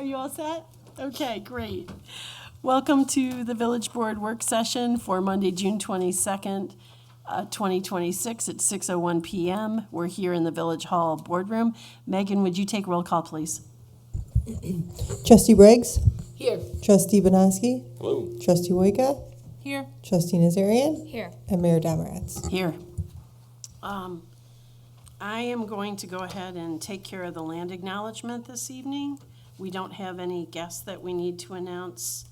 you all set? Okay, great. Welcome to the Village Board Work Session for Monday, June 22nd, 2026 at 6:01 PM. We're here in the Village Hall Boardroom. Megan, would you take roll call, please? Trustee Briggs? Here. Trustee Banoski? Hello. Trustee Wojka? Here. Trustee Nazarian? Here. And Mayor Domeretz. Here. I am going to go ahead and take care of the land acknowledgement this evening. We don't have any guests that we need to announce.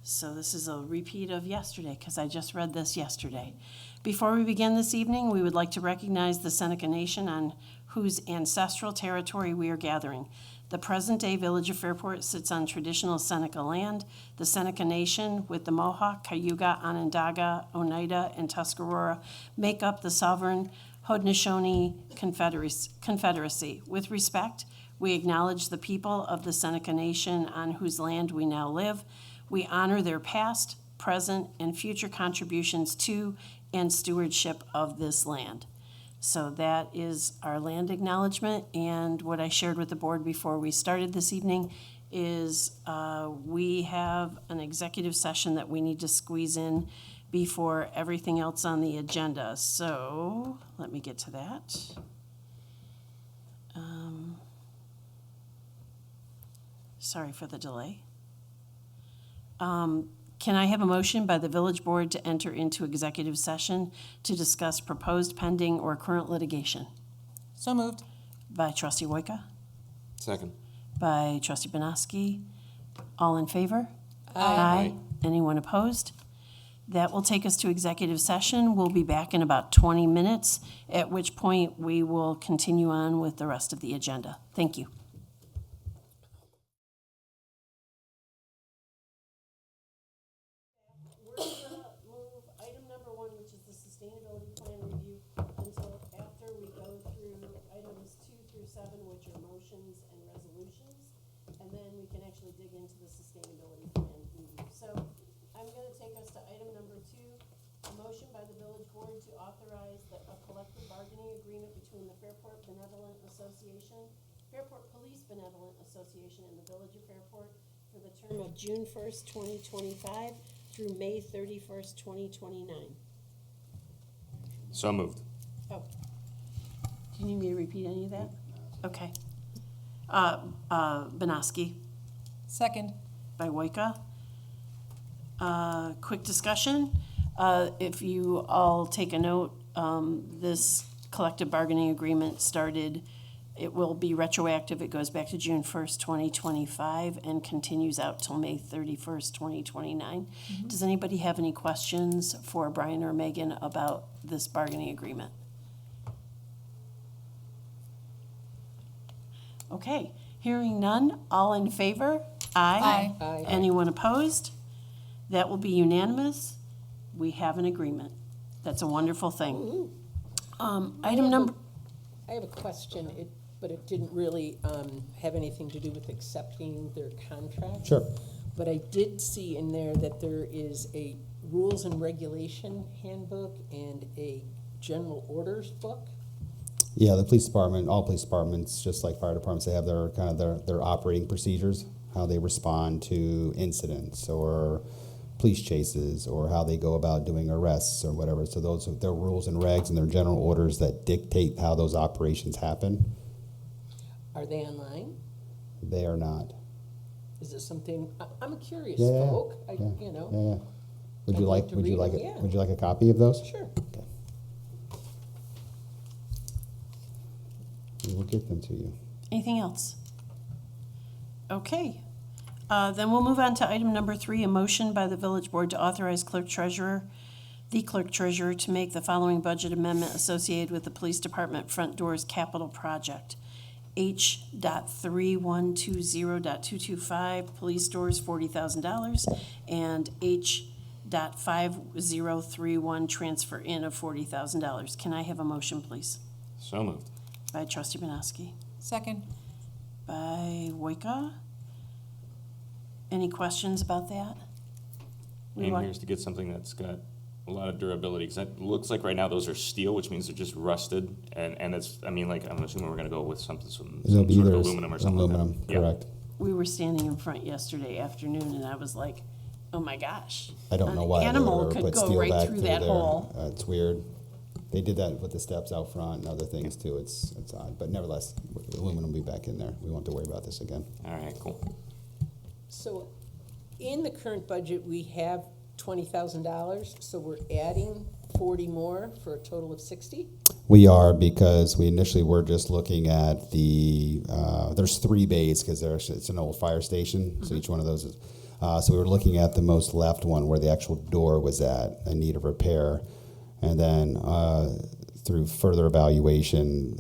So this is a repeat of yesterday, because I just read this yesterday. Before we begin this evening, we would like to recognize the Seneca Nation on whose ancestral territory we are gathering. The present-day village of Fairport sits on traditional Seneca land. The Seneca Nation, with the Mohawk, Cayuga, Onondaga, Oneida, and Tuscarora, make up the sovereign Haudenosaunee Confederacy. With respect, we acknowledge the people of the Seneca Nation on whose land we now live. We honor their past, present, and future contributions to and stewardship of this land. So that is our land acknowledgement, and what I shared with the board before we started this evening is we have an executive session that we need to squeeze in before everything else on the agenda. So let me get to that. Sorry for the delay. Can I have a motion by the village board to enter into executive session to discuss proposed pending or current litigation? So moved. By trustee Wojka, Second. by trustee Banoski. All in favor? Aye. Anyone opposed? That will take us to executive session. We'll be back in about 20 minutes, at which point we will continue on with the rest of the agenda. Thank you. Item number 1, which is the sustainability plan review, until after we go through items 2 through 7, which are motions and resolutions, and then we can actually dig into the sustainability plan review. So I'm going to take us to item number 2, a motion by the village board to authorize a collective bargaining agreement between the Fairport Benevolent Association, Fairport Police Benevolent Association, and the Village of Fairport for the term of June 1st, 2025 through May 31st, 2029. So moved. Oh. Do you need me to repeat any of that? Okay. Banoski, Second. by Wojka. Quick discussion. If you all take a note, this collective bargaining agreement started, it will be retroactive. It goes back to June 1st, 2025 and continues out till May 31st, 2029. Does anybody have any questions for Brian or Megan about this bargaining agreement? Okay, hearing none, all in favor? Aye. Aye. Anyone opposed? That will be unanimous. We have an agreement. That's a wonderful thing. Item number, I have a question, but it didn't really have anything to do with accepting their contract. Sure. But I did see in there that there is a rules and regulation handbook and a general orders book. Yeah, the police department, all police departments, just like fire departments, they have their kind of their operating procedures, how they respond to incidents or police chases, or how they go about doing arrests or whatever. So those are their rules and regs and their general orders that dictate how those operations happen. Are they online? They are not. Is it something, I'm a curious Yeah, folk, yeah, you know. Yeah, yeah. Would I'd you like like? to Would you read like them, it? yeah. Would you like a copy of those? Sure. Okay. We will get them to you. anything else? Okay. Then we'll move on to item number 3, a motion by the village board to authorize the clerk treasurer to make the following budget amendment associated with the police department front doors capital project. H.3120.225, police doors, $40,000, and H.5031, transfer in of $40,000. Can I have a motion, please? So moved. By trustee Banoski. Second. By Wojka. Any questions about that? Aim here is to get something that's got a lot of durability, because it looks like right now those are steel, which means they're just rusted, and it's, I mean, like, I'm assuming we're gonna go with some It'll sort be of either aluminum or something like that. aluminum, Yeah. correct. We were standing in front yesterday afternoon, and I was like, oh my gosh. I don't know why An they animal would could put go steel right back through through that there. hole. It's weird. They did that with the steps out front and other things too. It's odd, but nevertheless, aluminum will be back in there. We won't have to worry about this again. All right, cool. So in the current budget, we have $20,000, so we're adding 40 more for a total of 60? We are, because we initially were just looking at the, there's 3 bays, because it's an old fire station, so each one of those is, so we were looking at the most left one where the actual door was at, in need of repair. And then through further evaluation,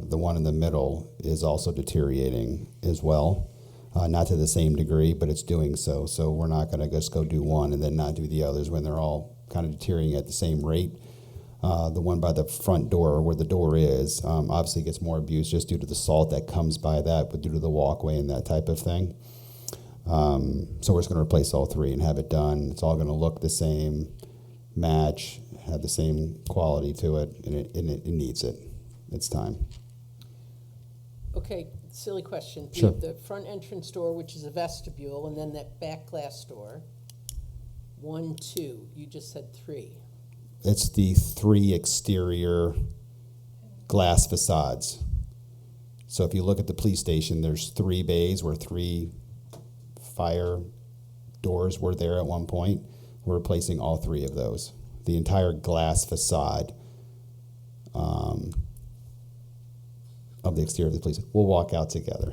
the one in the middle is also deteriorating as well. Not to the same degree, but it's doing so. So we're not going to just go do one and then not do the others when they're all kind of deteriorating at the same rate. The one by the front door, where the door is, obviously gets more abuse just due to the salt that comes by that, but due to the walkway and that type of thing. So we're just going to replace all 3 and have it done. It's all going to look the same, match, have the same quality to it, and it needs it. It's time. Okay, silly question. Sure. The front entrance door, which is a vestibule, and then that back glass door, 1, 2, you just said 3. It's the 3 exterior glass facades. So if you look at the police station, there's 3 bays where 3 fire doors were there at one point. We're replacing all 3 of those. The entire glass facade of the exterior of the police. We'll walk out together.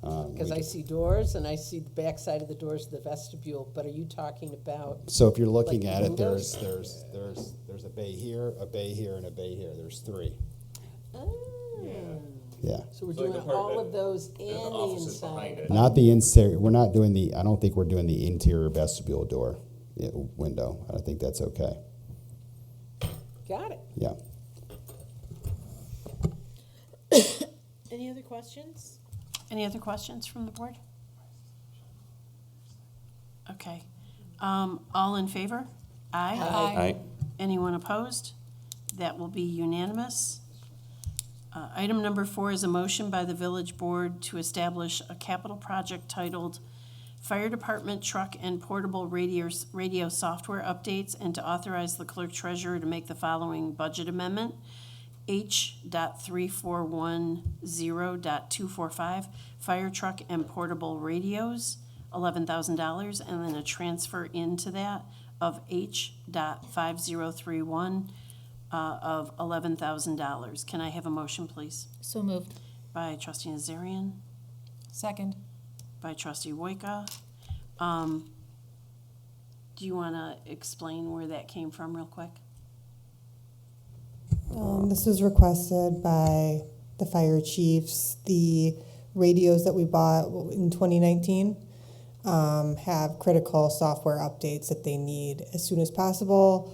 Because I see doors, and I see the back side of the doors of the vestibule, but are you talking about, So if you're looking Like at it, windows? there's a bay here, a bay here, and a bay here. There's 3. Yeah. so we're So like doing the part all that- of those the and the offices behind inside? it. Not the interior. We're not doing the. I don't think we're doing the interior vestibule door, window. I think that's okay. Got it. Yeah. Any other questions? Any other questions from the board? Okay. All in favor? Aye. All right, Anyone opposed? That will be unanimous. Item number 4 is a motion by the village board to establish a capital project titled Fire Department Truck and Portable Radio Software Updates, and to authorize the clerk treasurer to make the following budget amendment. H.3410.245, fire truck and portable radios, $11,000, and then a transfer into that of H.5031 of $11,000. Can I have a motion, please? So moved. By trustee Nazarian, Second. by trustee Wojka. Do you want to explain where that came from real quick? This was requested by the fire chiefs. The radios that we bought in 2019 have critical software updates that they need as soon as possible.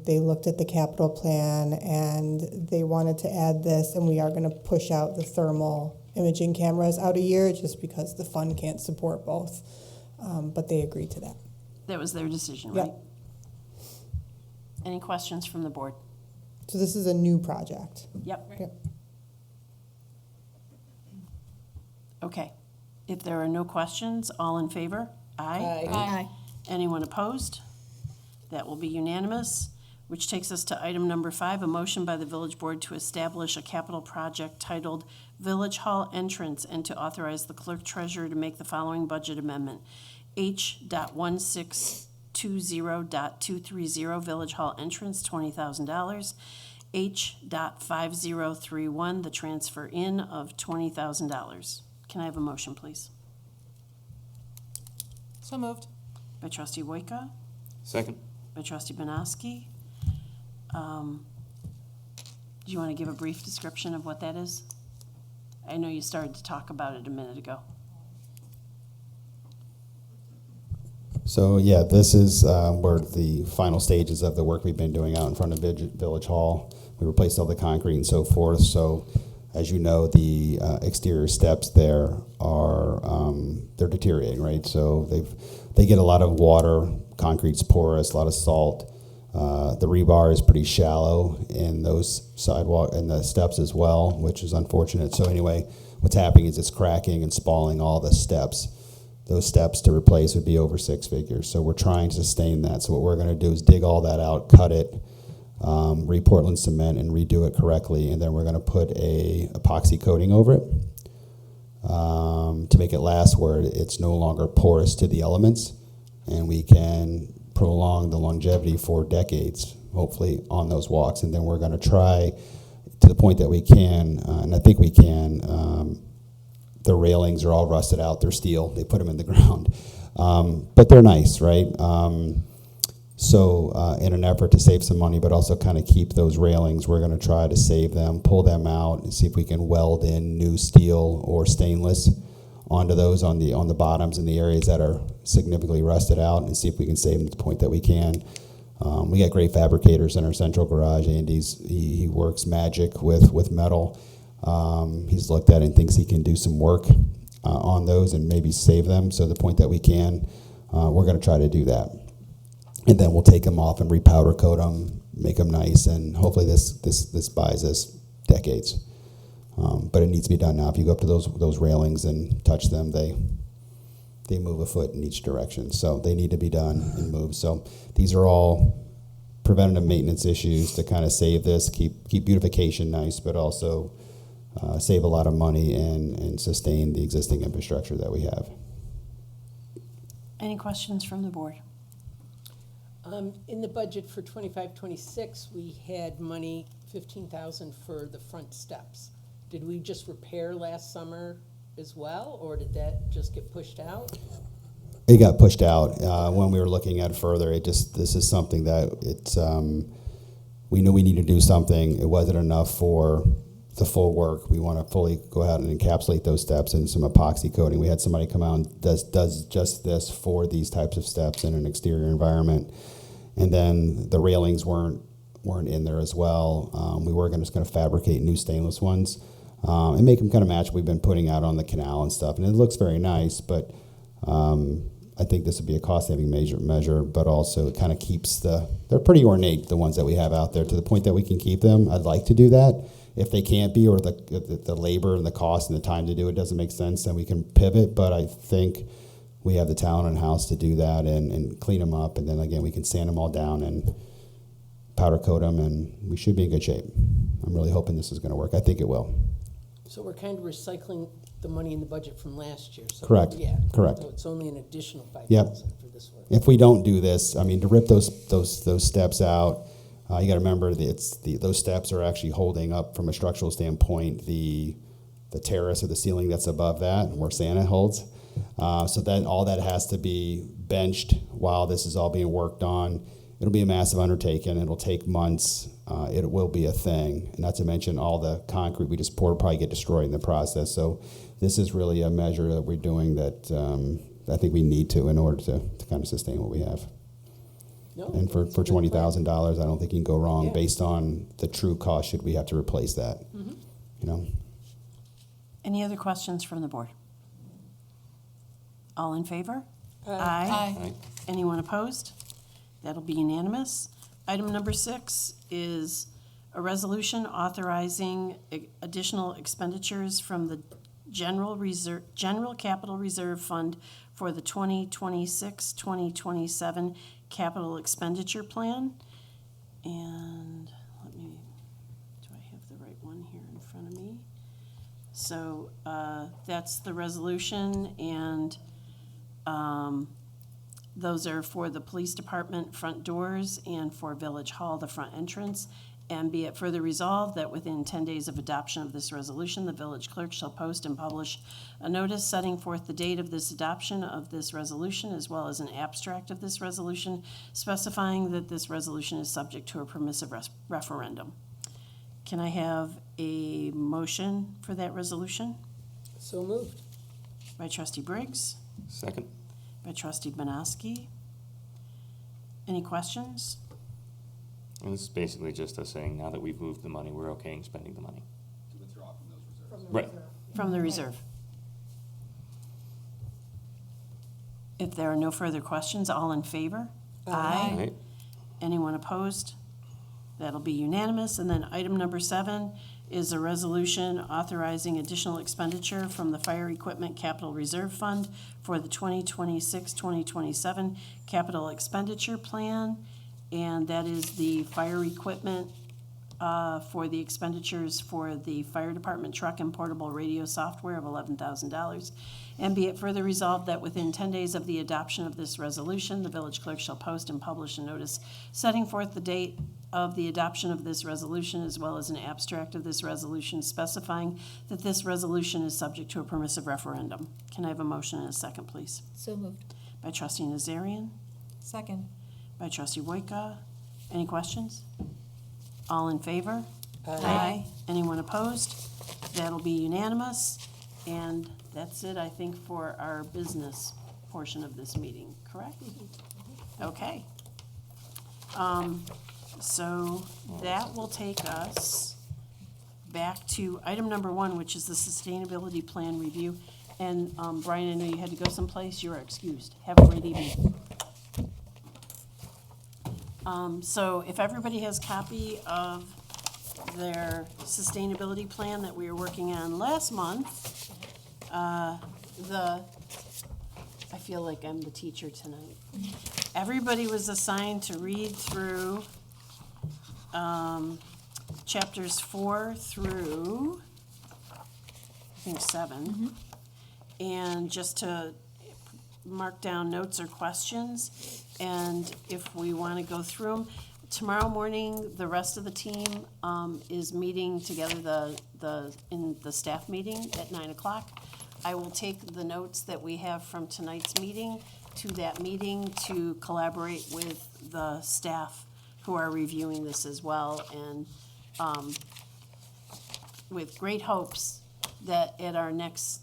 They looked at the capital plan and they wanted to add this, and we are going to push out the thermal imaging cameras out a year just because the fund can't support both. But they agreed to that. That was their decision, Yep. right? Any questions from the board? So this is a new project. Yep. Yep. Okay. If there are no questions, all in favor? Aye. Aye. Anyone opposed? That will be unanimous, which takes us to item number 5, a motion by the village board to establish a capital project titled Village Hall Entrance, and to authorize the clerk treasurer to make the following budget amendment. H.1620.230, Village Hall Entrance, $20,000. H.5031, the transfer in of $20,000. Can I have a motion, please? So moved. By trustee Wojka, second. by trustee Banowski. Do you want to give a brief description of what that is? I know you started to talk about it a minute ago. So yeah, this is where the final stages of the work we've been doing out in front of Village Hall. We replaced all the concrete and so forth. So as you know, the exterior steps there are they're deteriorating, right? So they get a lot of water, concrete's porous, a lot of salt. The rebar is pretty shallow in those sidewalk and the steps as well, which is unfortunate. So anyway, what's happening is it's cracking and spalling all the steps. Those steps to replace would be over 6 figures. So we're trying to sustain that. So what we're going to do is dig all that out, cut it, re-Portland cement, and redo it correctly. And then we're going to put a epoxy coating over it to make it last, where it's no longer porous to the elements, and we can prolong the longevity for decades, hopefully, on those walks. And then we're going to try to the point that we can, and I think we can. The railings are all rusted out. They're steel. They put them in the ground. But they're nice, right? So in an effort to save some money, but also kind of keep those railings, we're going to try to save them, pull them out, and see if we can weld in new steel or stainless onto those on the bottoms in the areas that are significantly rusted out, and see if we can save them to the point that we can. We got great fabricators in our central garage. Andy's, he works magic with metal. He's looked at it and thinks he can do some work on those and maybe save them. So the point that we can, we're going to try to do that. And then we'll take them off and repowder coat them, make them nice, and hopefully this buys us decades. But it needs to be done now. If you go up to those railings and touch them, they move a foot in each direction. So they need to be done and moved. So these are all preventative maintenance issues to kind of save this, keep beautification nice, but also save a lot of money and sustain the existing infrastructure that we have. Any questions from the board? In the budget for 25-26, we had money, 15,000 for the front steps. Did we just repair last summer as well, or did that just get pushed out? It got pushed out when we were looking at it further. This is something that we knew we need to do something. It wasn't enough for the full work. We want to fully go out and encapsulate those steps in some epoxy coating. We had somebody come out and does just this for these types of steps in an exterior environment. And then the railings weren't in there as well. We were just going to fabricate new stainless ones and make them kind of match what we've been putting out on the canal and stuff. And it looks very nice, but I think this would be a cost-saving measure, but also it kind of keeps they're pretty ornate, the ones that we have out there, to the point that we can keep them. I'd like to do that. If they can't be, or the labor and the cost and the time to do it doesn't make sense, then we can pivot. But I think we have the talent in-house to do that and clean them up. And then, again, we can sand them all down and powder coat them, and we should be in good shape. I'm really hoping this is going to work. I think it will. So we're kind of recycling the money in the budget from last year. So Correct. Yeah. Correct. So it's only an additional 5,000 Yep. for this work. If we don't do this, I mean, to rip those steps out, you got to remember that those steps are actually holding up, from a structural standpoint, the terrace or the ceiling that's above that, where Santa holds. So then all that has to be benched while this is all being worked on. It'll be a massive undertaking. It'll take months. It will be a thing. And not to mention all the concrete we just poured will probably get destroyed in the process. So this is really a measure that we're doing that I think we need to in order to kind of sustain what we have. No, And for that's a good plan. $20,000, I don't think you can go wrong Yeah. based on the true cost should we have to replace that. Mm-hmm. You know? Any other questions from the board? All in favor? Aye. Aye. Anyone opposed? That'll be unanimous. Item number 6 is a resolution authorizing additional expenditures from the General Capital Reserve Fund for the 2026-2027 capital expenditure plan. And do I have the right one here in front of me? So that's the resolution, and those are for the police department front doors and for Village Hall, the front entrance. And be it further resolved that within 10 days of adoption of this resolution, the village clerk shall post and publish a notice setting forth the date of this adoption of this resolution, as well as an abstract of this resolution, specifying that this resolution is subject to a permissive referendum. Can I have a motion for that resolution? So moved. By trustee Briggs, Second? by trustee Banowski. Any questions? And this is basically just us saying, now that we've moved the money, we're okay in spending the money. Right. From the reserve. If there are no further questions, all in favor? Aye. Right? Anyone opposed? That'll be unanimous. And then item number 7 is a resolution authorizing additional expenditure from the Fire Equipment Capital Reserve Fund for the 2026-2027 capital expenditure plan. And that is the fire equipment for the expenditures for the fire department truck and portable radio software of $11,000. And be it further resolved that within 10 days of the adoption of this resolution, the village clerk shall post and publish a notice setting forth the date of the adoption of this resolution, as well as an abstract of this resolution specifying that this resolution is subject to a permissive referendum. Can I have a motion and a second, please? So moved. By trustee Nazarian, Second. by trustee Wojtka. Any questions? All in favor? Aye. Anyone opposed? That'll be unanimous. And that's it, I think, for our business portion of this meeting, correct? Okay. So that will take us back to item number 1, which is the sustainability plan review. And Brian, I know you had to go someplace. You are excused. Have a great evening. So if everybody has copy of their sustainability plan that we were working on last month, I feel like I'm the teacher tonight. Everybody was assigned to read through chapters 4 through, I think, 7. And just to mark down notes or questions, and if we want to go through them. Tomorrow morning, the rest of the team is meeting together in the staff meeting at 9 o'clock. I will take the notes that we have from tonight's meeting to that meeting to collaborate with the staff who are reviewing this as well, and with great hopes that at our next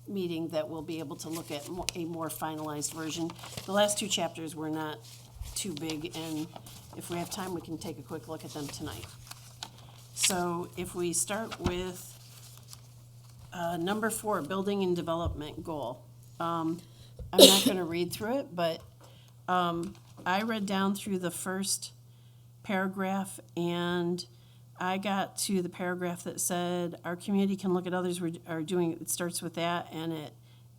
meeting that we'll be able to look at a more finalized version. The last 2 chapters were not too big, and if we have time, we can take a quick look at them tonight. So if we start with number 4, building and development goal. I'm not going to read through it, but I read down through the first paragraph, and I got to the paragraph that said, our community can look at others are doing, it starts with that, and it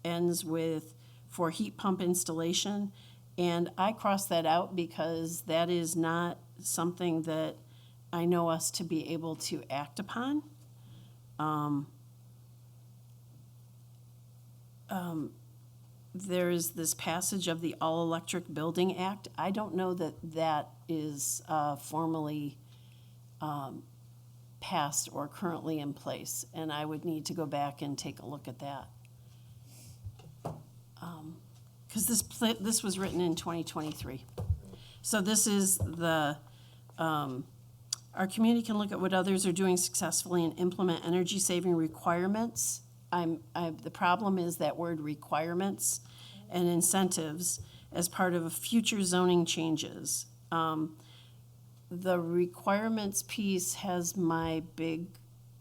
ends with, for heat pump installation. And I crossed that out because that is not something that I know us to be able to act upon. There's this passage of the All-Electric Building Act. I don't know that that is formally passed or currently in place, and I would need to go back and take a look at that. Because this was written in 2023. So this is the, our community can look at what others are doing successfully and implement energy-saving requirements. The problem is that word requirements and incentives as part of future zoning changes. The requirements piece has my big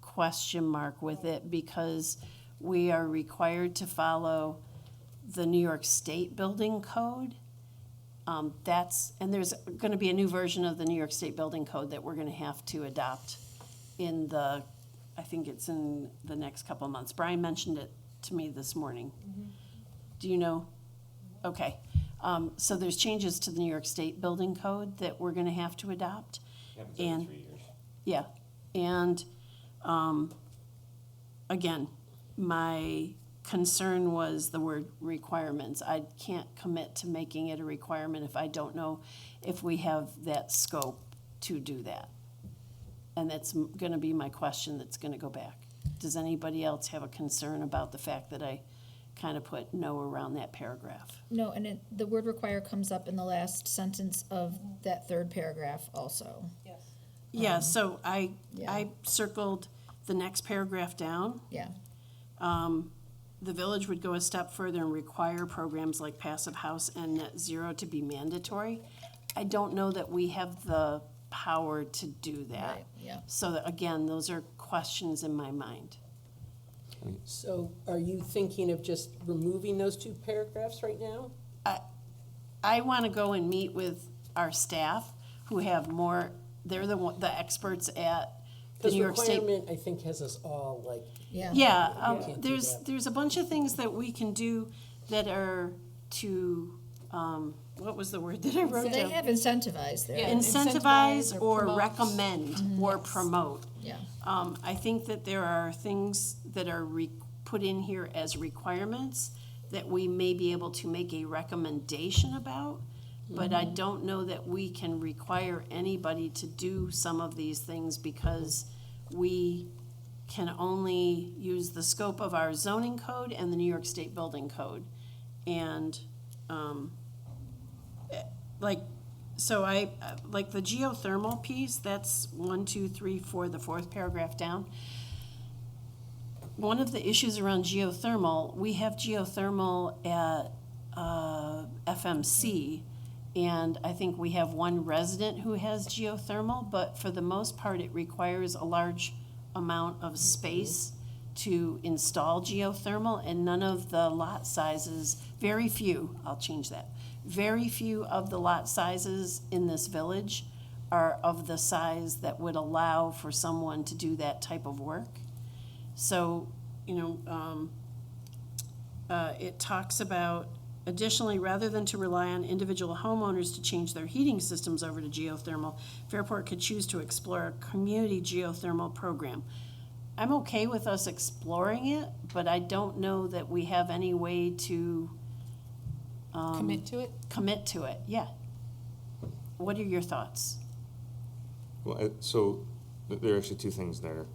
question mark with it because we are required to follow the New York State Building Code. And there's going to be a new version of the New York State Building Code that we're going to have to adopt I think it's in the next couple of months. Brian mentioned it to me this morning. Do you know? Okay. So there's changes to the New York State Building Code that we're going to have to adopt. Yeah, it's every And 3 years. yeah, and again, my concern was the word requirements. I can't commit to making it a requirement if I don't know if we have that scope to do that. And that's going to be my question that's going to go back. Does anybody else have a concern about the fact that I kind of put no around that paragraph? No, and the word require comes up in the last sentence of that 3rd paragraph also. Yeah, so I Yeah. circled the next paragraph down. Yeah. The village would go a step further and require programs like Passive House and Net Zero to be mandatory. I don't know that we have the power to do that. Right, yeah. So that, again, those are questions in my mind. So are you thinking of just removing those two paragraphs right now? I want to go and meet with our staff who have more, they're the experts at the Because New York State. requirement, I think, has us all like, Yeah. Yeah, can't do that. there's a bunch of things that we can do that are to, what was the word that I wrote They down? have incentivized there. Yeah. Incentivize Incentivize or or promote. recommend or promote. Yeah. I think that there are things that are put in here as requirements that we may be able to make a recommendation about, but I don't know that we can require anybody to do some of these things because we can only use the scope of our zoning code and the New York State Building Code. And, like, so like the geothermal piece, that's 1, 2, 3, 4, the fourth paragraph down. One of the issues around geothermal, we have geothermal at FMC, and I think we have one resident who has geothermal, but for the most part, it requires a large amount of space to install geothermal, and none of the lot sizes, very few, I'll change that, very few of the lot sizes in this village are of the size that would allow for someone to do that type of work. So, it talks about, additionally, rather than to rely on individual homeowners to change their heating systems over to geothermal, Fairport could choose to explore a community geothermal program. I'm okay with us exploring it, but I don't know that we have any way to Commit to it? commit to it. Yeah. What are your thoughts? Well, so there are actually two things there.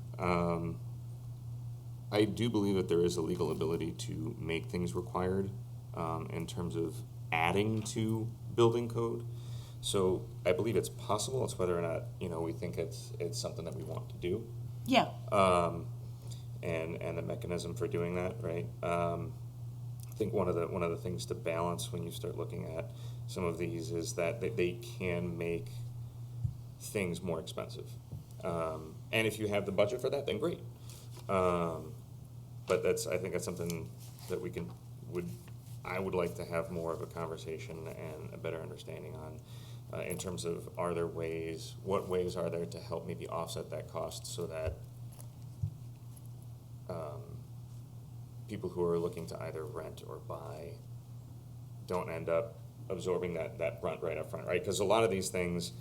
I do believe that there is a legal ability to make things required in terms of adding to building code. So I believe it's possible. It's whether or not we think it's something that we want to do, Yeah. and the mechanism for doing that, right? I think one of the things to balance when you start looking at some of these is that they can make things more expensive, and if you have the budget for that, then great. But I think that's something that I would like to have more of a conversation and a better understanding on, in terms of what ways are there to help maybe offset that cost so that people who are looking to either rent or buy don't end up absorbing that brunt right up front, right? Because a lot of these things,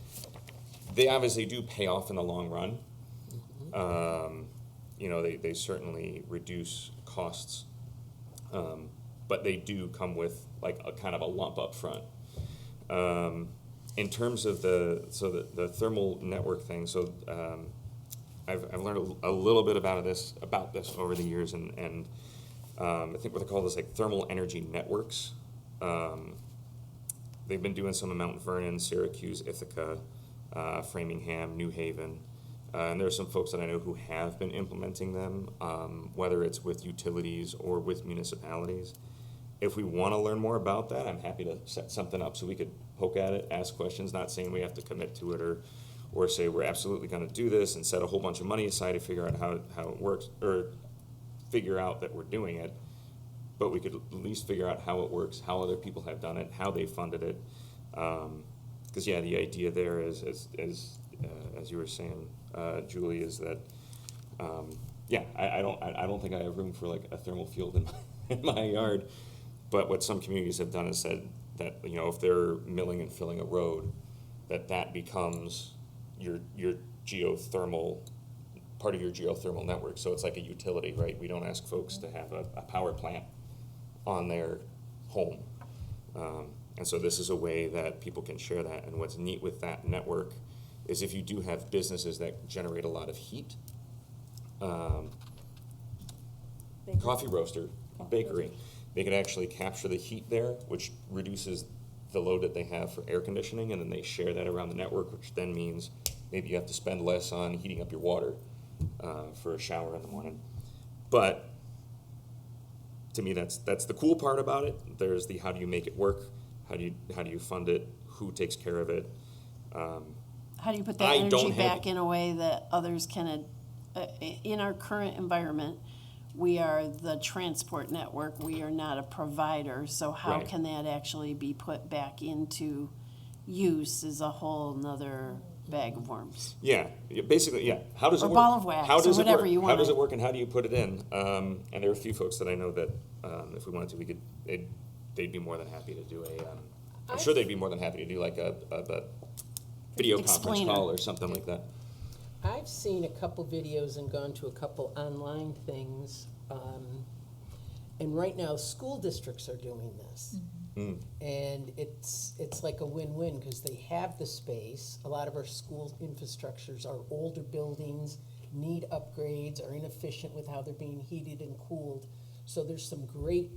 they obviously do pay off in the long run. They certainly reduce costs, but they do come with like a kind of a lump up front. In terms of the thermal network thing, so I've learned a little bit about this over the years, and I think what they call this like thermal energy networks. They've been doing some in Mount Vernon, Syracuse, Ithaca, Framingham, New Haven. And there are some folks that I know who have been implementing them, whether it's with utilities or with municipalities. If we want to learn more about that, I'm happy to set something up so we could poke at it, ask questions, not saying we have to commit to it or say we're absolutely going to do this and set a whole bunch of money aside to figure out how it works, or figure out that we're doing it. But we could at least figure out how it works, how other people have done it, how they funded it. Because the idea there is, as you were saying, Julie, is that I don't think I have room for like a thermal field in my yard. But what some communities have done is said that if they're milling and filling a road, that becomes your geothermal, part of your geothermal network. So it's like a utility, right? We don't ask folks to have a power plant on their home. And so this is a way that people can share that. And what's neat with that network is if you do have businesses that generate a lot of heat, coffee roaster, bakery, they could actually capture the heat there, which reduces the load that they have for air conditioning, and then they share that around the network, which then means maybe you have to spend less on heating up your water for a shower in the morning. But to me, that's the cool part about it. There's the how do you make it work, how do you fund it, who takes care of it. How do you put that energy back in a way that others can, in our current environment, we are the transport network, we are not a provider, so how Right. can that actually be put back into use is a whole nother bag of worms. Yeah, basically, yeah. How does it Or work? ball of wax, How or does it whatever work? you How wanna- does it work, and how do you put it in? And there are a few folks that I know that, if we wanted to, they'd be more than happy to do I'm sure they'd be more than happy to do like a video conference Explainer. call or something like that. I've seen a couple videos and gone to a couple online things. And right now, school districts are doing this. And it's like a win-win because they have the space. A lot of our school infrastructures are older buildings, need upgrades, are inefficient with how they're being heated and cooled. So there's some great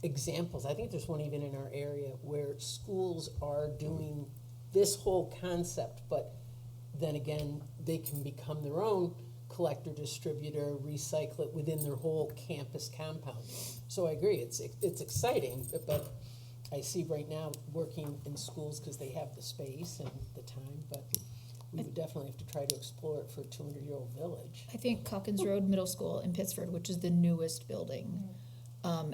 examples. I think there's one even in our area where schools are doing this whole concept, but then again, they can become their own collector, distributor, recycle it within their whole campus compound. So I agree, it's exciting, but I see right now working in schools because they have the space and the time, but we would definitely have to try to explore it for a 200-year-old village. I think Calkins Road Middle School in Pittsford, which is the newest building,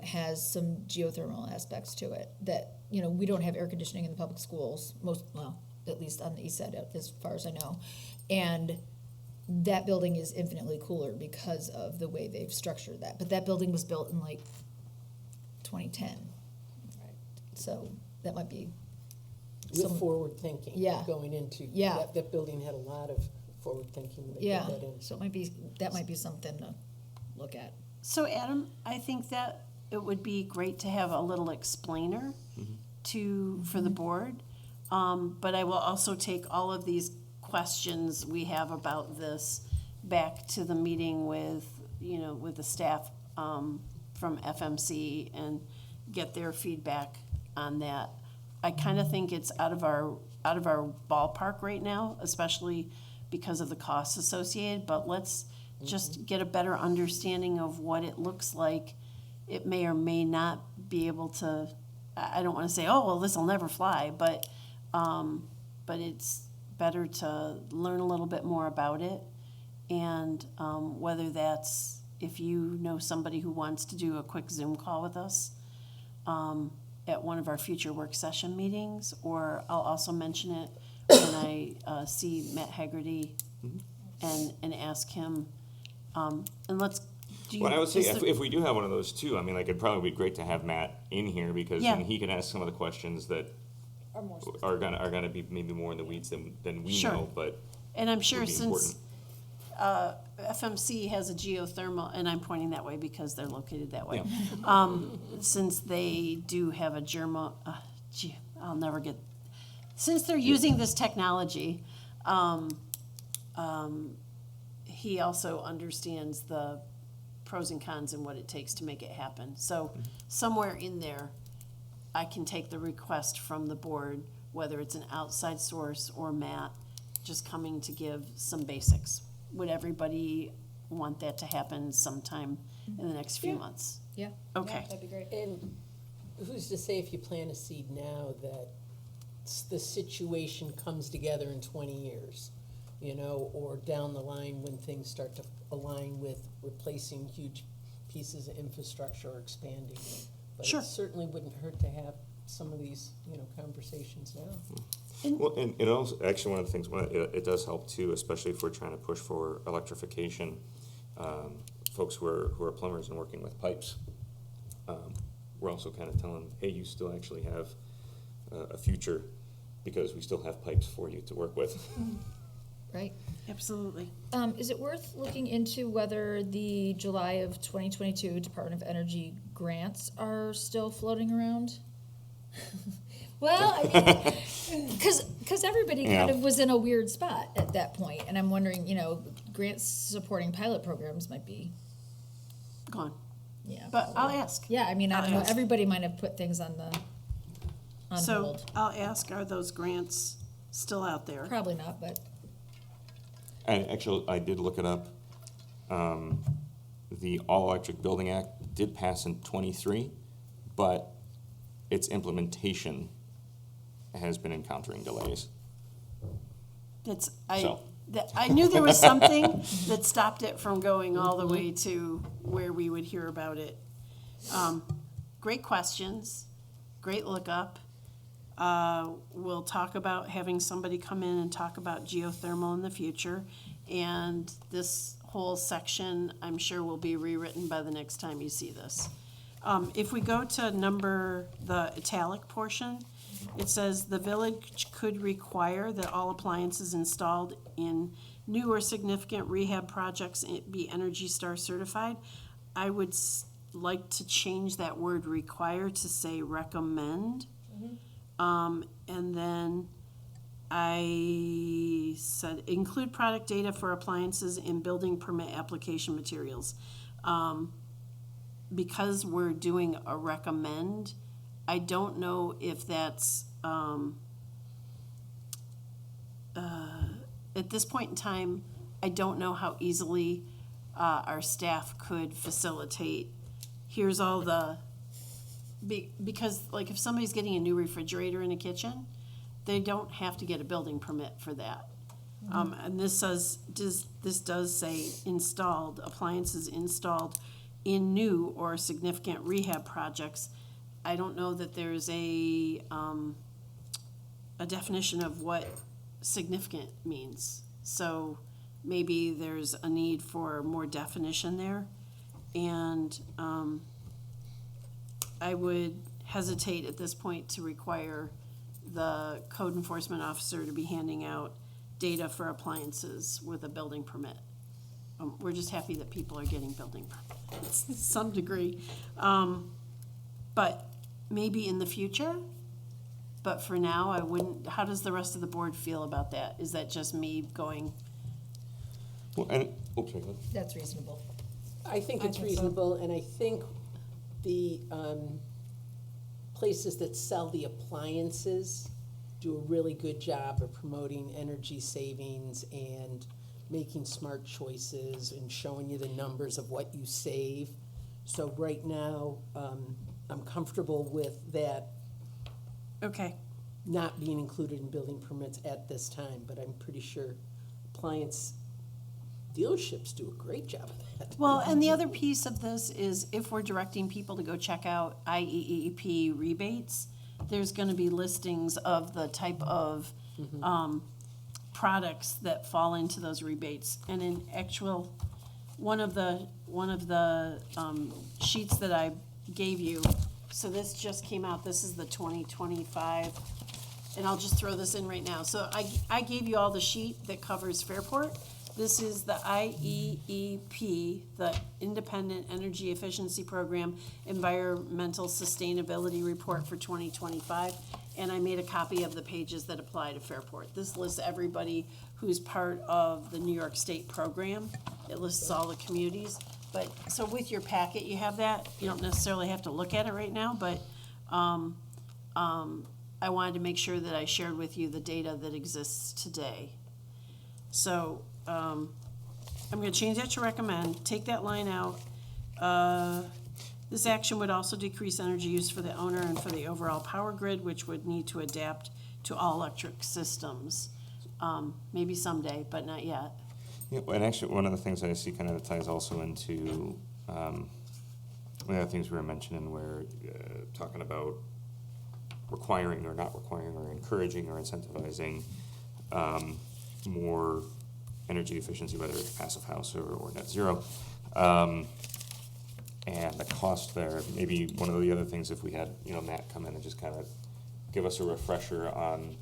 has some geothermal aspects to it that, we don't have air conditioning in the public schools, at least on the east side, as far as I know. And that building is infinitely cooler because of the way they've structured that. But that building was built in like 2010. So that might be With forward thinking. Yeah. Going into. Yeah. That building had a lot of forward thinking when they yeah. put that in. So that might be something to look at. So Adam, I think that it would be great to have a little explainer for the board. But I will also take all of these questions we have about this back to the meeting with the staff from FMC and get their feedback on that. I kind of think it's out of our ballpark right now, especially because of the costs associated, but let's just get a better understanding of what it looks like. It may or may not be able to, I don't want to say, oh, well, this will never fly, but it's better to learn a little bit more about it. And whether that's, if you know somebody who wants to do a quick Zoom call with us at one of our future work session meetings, or I'll also mention it when I see Matt Haggerty and ask him, and let's do. Well, I would say is the- if we do have one of those too, I mean, like, it'd probably be great to have Matt in here because Yeah. then he can ask some of the questions that are gonna be maybe more in the weeds than we Sure. know, but And I'm sure would be since FMC has a geothermal, and I'm pointing that way because they're located that way. Since they do have a since they're using this technology, he also understands the pros and cons and what it takes to make it happen. So somewhere in there, I can take the request from the board, whether it's an outside source or Matt, just coming to give some basics. Would everybody want that to happen sometime in the next few months? Yeah. Okay. That'd be great. And who's to say if you plant a seed now that the situation comes together in 20 years, or down the line when things start to align with replacing huge pieces of infrastructure or expanding. But Sure. it certainly wouldn't hurt to have some of these, conversations now. well, and it also actually one of the things it does help too, especially if we're trying to push for electrification. Folks who are plumbers and working with pipes, we're also kind of telling them, hey, you still actually have a future because we still have pipes for you to work with. Right. Absolutely. Is it worth looking into whether the July of 2022 Department of Energy grants are still floating around? Well, I mean, because everybody kind Yeah. of was in a weird spot at that point, and I'm wondering, grants supporting pilot programs might be, Gone. yeah. But I'll ask. Yeah, I mean, I don't know, ask. everybody might have put things on So hold. I'll ask, are those grants still out there? Probably not, but, And actually, I did look it up. The All-Electric Building Act did pass in '23, but its implementation has been encountering delays. It's, So- I knew there was something that stopped it from going all the way to where we would hear about it. Great questions, great lookup. We'll talk about having somebody come in and talk about geothermal in the future. And this whole section, I'm sure, will be rewritten by the next time you see this. If we go to the italic portion, it says the village could require that all appliances installed in new or significant rehab projects be Energy Star certified. I would like to change that word require to say recommend. And then I said include product data for appliances in building permit application materials. Because we're doing a recommend, I don't know if that's, at this point in time, I don't know how easily our staff could facilitate, here's all the, because like if somebody's getting a new refrigerator in a kitchen, they don't have to get a building permit for that. And this does say installed, appliances installed in new or significant rehab projects. I don't know that there's a definition of what significant means. So maybe there's a need for more definition there. And I would hesitate at this point to require the code enforcement officer to be handing out data for appliances with a building permit. We're just happy that people are getting building permits to some degree. But maybe in the future, but for now, I wouldn't. How does the rest of the board feel about that? Is that just me going? Well, and, oops, sorry, go ahead. That's reasonable. I think I it's think so. reasonable, and I think the places that sell the appliances do a really good job of promoting energy savings and making smart choices and showing you the numbers of what you save. So right now, I'm comfortable with that Okay. not being included in building permits at this time, but I'm pretty sure appliance dealerships do a great job of that. Well, and the other piece of this is if we're directing people to go check out IEEP rebates, there's gonna be listings of the type of, products that fall into those rebates. And in actual, one of the sheets that I gave you, so this just came out, this is the 2025, and I'll just throw this in right now. So I gave you all the sheet that covers Fairport. This is the IEEP, the Independent Energy Efficiency Program Environmental Sustainability Report for 2025. And I made a copy of the pages that apply to Fairport. This lists everybody who's part of the New York State program. It lists all the communities. But, so with your packet, you have that. You don't necessarily have to look at it right now, but I wanted to make sure that I shared with you the data that exists today. So, I'm gonna change that to recommend, take that line out. This action would also decrease energy use for the owner and for the overall power grid, which would need to adapt to all electric systems. Maybe someday, but not yet. Yeah, and actually, one of the things that I see kind of ties also into one of the things we were mentioning, where talking about requiring or not requiring or encouraging or incentivizing more energy efficiency, whether it's passive house or net zero. And the cost there, maybe one of the other things, if we had, Matt come in and just kind of give us a refresher on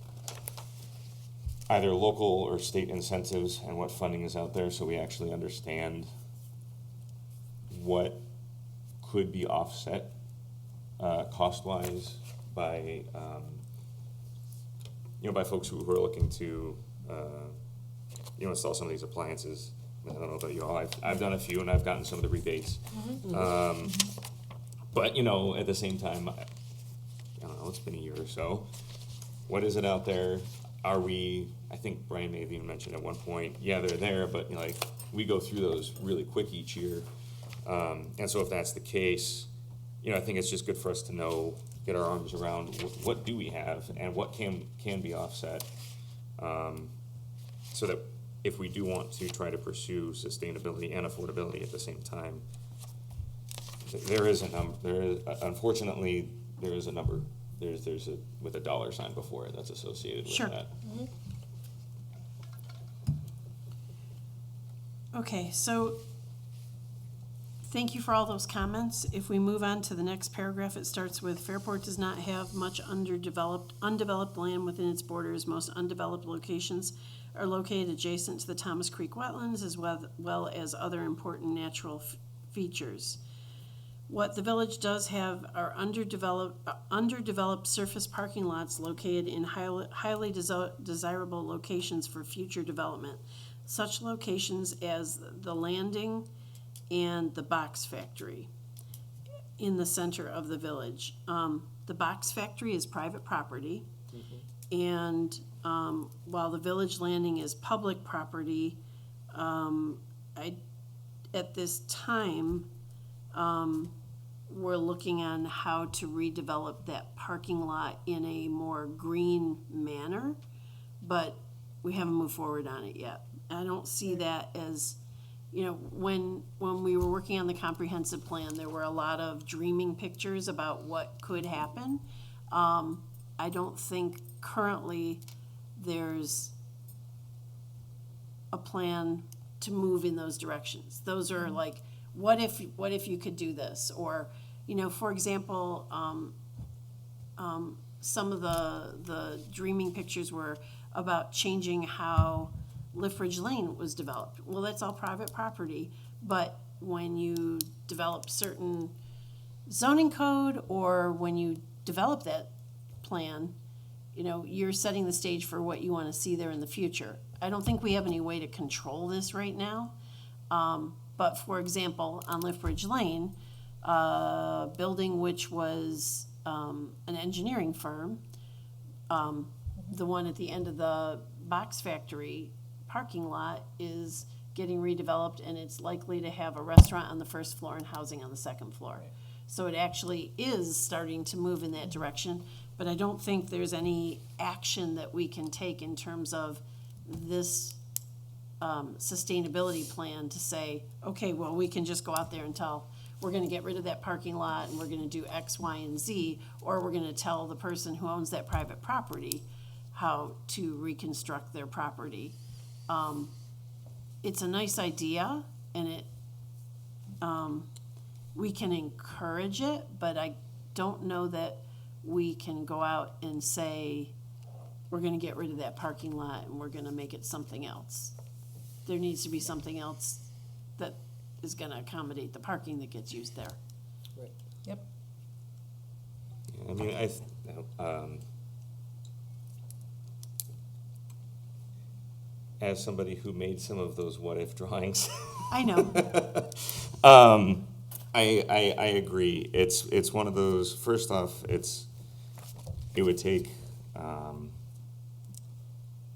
either local or state incentives and what funding is out there, so we actually understand what could be offset cost-wise by, by folks who are looking to, install some of these appliances. I don't know about you all, I've done a few and I've gotten some of the rebates. But, at the same time, I don't know, it's been a year or so. What is it out there? Are we, I think Brian may have even mentioned at one point, yeah, they're there, but we go through those really quick each year. And so if that's the case, I think it's just good for us to know, get our arms around what do we have and what can be offset. So that if we do want to try to pursue sustainability and affordability at the same time, there is a number, unfortunately, there is a number, there's a, with a dollar sign before it that's associated with Sure. that. Okay, so thank you for all those comments. If we move on to the next paragraph, it starts with Fairport does not have much undeveloped land within its borders. Most undeveloped locations are located adjacent to the Thomas Creek wetlands as well as other important natural features. What the village does have are underdeveloped surface parking lots located in highly desirable locations for future development. Such locations as the landing and the box factory in the center of the village. The box factory is private property, and while the village landing is public property, at this time, we're looking on how to redevelop that parking lot in a more green manner, but we haven't moved forward on it yet. I don't see that as, when we were working on the comprehensive plan, there were a lot of dreaming pictures about what could happen. I don't think currently there's a plan to move in those directions. Those are like, what if you could do this? Or, for example, some of the dreaming pictures were about changing how Liffridge Lane was developed. Well, that's all private property, but when you develop certain zoning code or when you develop that plan, you're setting the stage for what you want to see there in the future. I don't think we have any way to control this right now. But for example, on Liffridge Lane, a building which was an engineering firm, the one at the end of the box factory parking lot is getting redeveloped, and it's likely to have a restaurant on the first floor and housing on the second floor. So it actually is starting to move in that direction, but I don't think there's any action that we can take in terms of this sustainability plan to say, okay, well, we can just go out there and tell, we're gonna get rid of that parking lot and we're gonna do X, Y, and Z, or we're gonna tell the person who owns that private property how to reconstruct their property. It's a nice idea, and we can encourage it, but I don't know that we can go out and say, we're gonna get rid of that parking lot and we're gonna make it something else. There needs to be something else that is gonna accommodate the parking that gets used there. Right. Yep. I mean, as somebody who made some of those what-if drawings, I know, I agree. It's one of those, first off, it would take,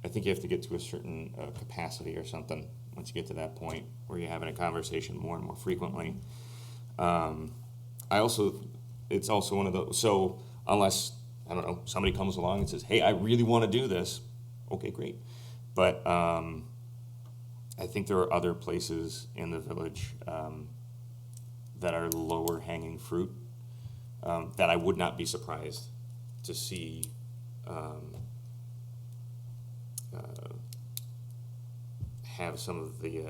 I think you have to get to a certain capacity or something once you get to that point where you're having a conversation more and more frequently. It's also one of those, so unless, I don't know, somebody comes along and says, hey, I really want to do this, okay, great. But I think there are other places in the village that are lower hanging fruit that I would not be surprised to see have some of the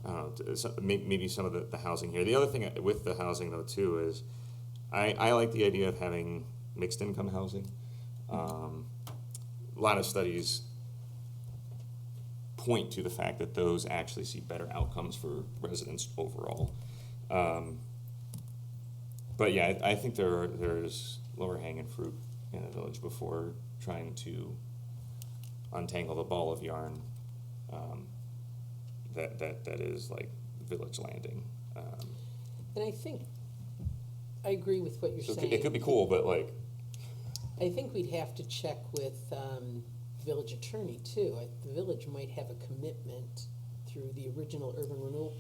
I don't know, maybe some of the housing here. The other thing with the housing though too is I like the idea of having mixed income housing. A lot of studies point to the fact that those actually see better outcomes for residents overall. But yeah, I think there's lower hanging fruit in the village before trying to untangle the ball of yarn that is like Village Landing. And I think, I agree with what you're So saying. it could be cool, but like, I think we'd have to check with village attorney too. The village might have a commitment through the original urban renewal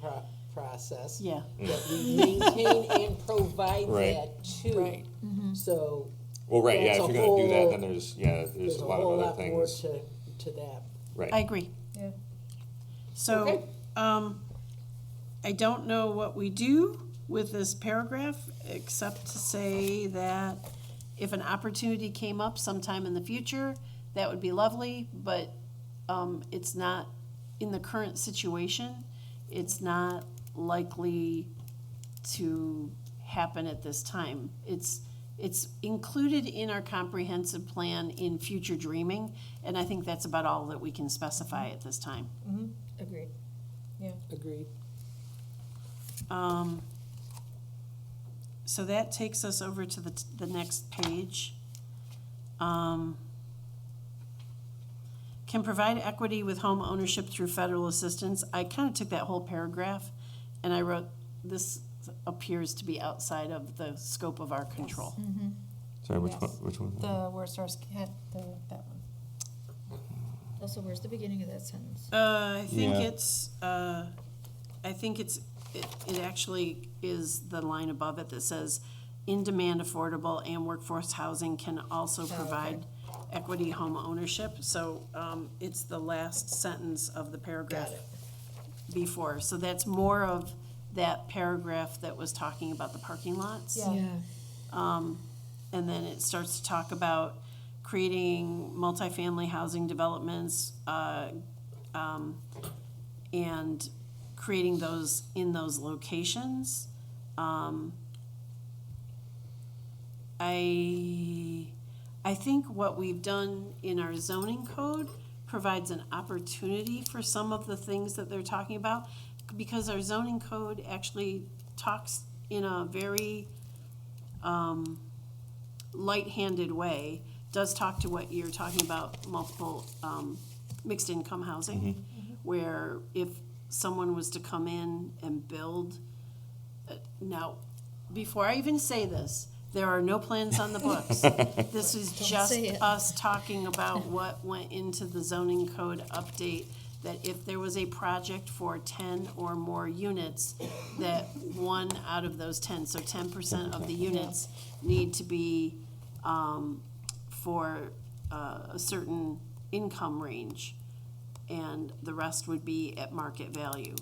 process. yeah. That we maintain and provide Right. that too. Right. So well, right, yeah, That's if a you're gonna do that, whole- then there's there's a a lot whole of other lot more things. to to that. Right. I agree. Yeah. So, Okay. I don't know what we do with this paragraph, except to say that if an opportunity came up sometime in the future, that would be lovely, but, it's not, in the current situation, it's not likely to happen at this time. It's included in our comprehensive plan in future dreaming, and I think that's about all that we can specify at this time. Agreed. Agreed. So that takes us over to the next page. Can provide equity with home ownership through federal assistance. I kind of took that whole paragraph and I wrote, this appears to be outside of the scope of our control. Sorry, which Yes. one? Which one? The where stars had that one. Also, where's the beginning of that sentence? I think Yeah. it actually is the line above it that says, in-demand affordable and workforce housing can also provide equity home ownership. So, it's the last sentence of the paragraph Got it. before. So that's more of that paragraph that was talking about the parking lots. Yeah. And then it starts to talk about creating multifamily housing developments, and creating those in those locations. I think what we've done in our zoning code provides an opportunity for some of the things that they're talking about, because our zoning code actually talks in a very light-handed way, does talk to what you're talking about, multiple mixed income housing, where if someone was to come in and build, now, before I even say this, there are no plans on the books. This is just say it. us talking about what went into the zoning code update, that if there was a project for 10 or more units, that one out of those 10, so 10% of the units need to be for a certain income range, and the rest would be at market value.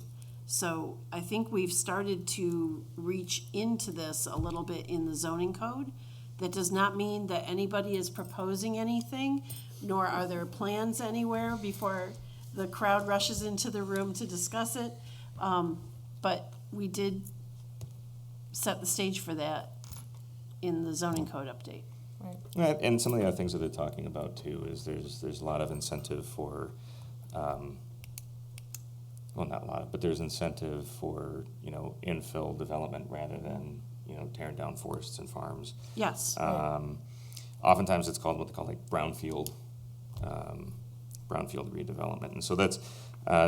So I think we've started to reach into this a little bit in the zoning code. That does not mean that anybody is proposing anything, nor are there plans anywhere before the crowd rushes into the room to discuss it. But we did set the stage for that in the zoning code update. Right. Right, and some of the other things that they're talking about too is there's a lot of incentive for, well, not a lot, but there's incentive for, infill development rather than, tearing down forests and farms. Yes, Oftentimes it's called what they call like brownfield redevelopment, and so that's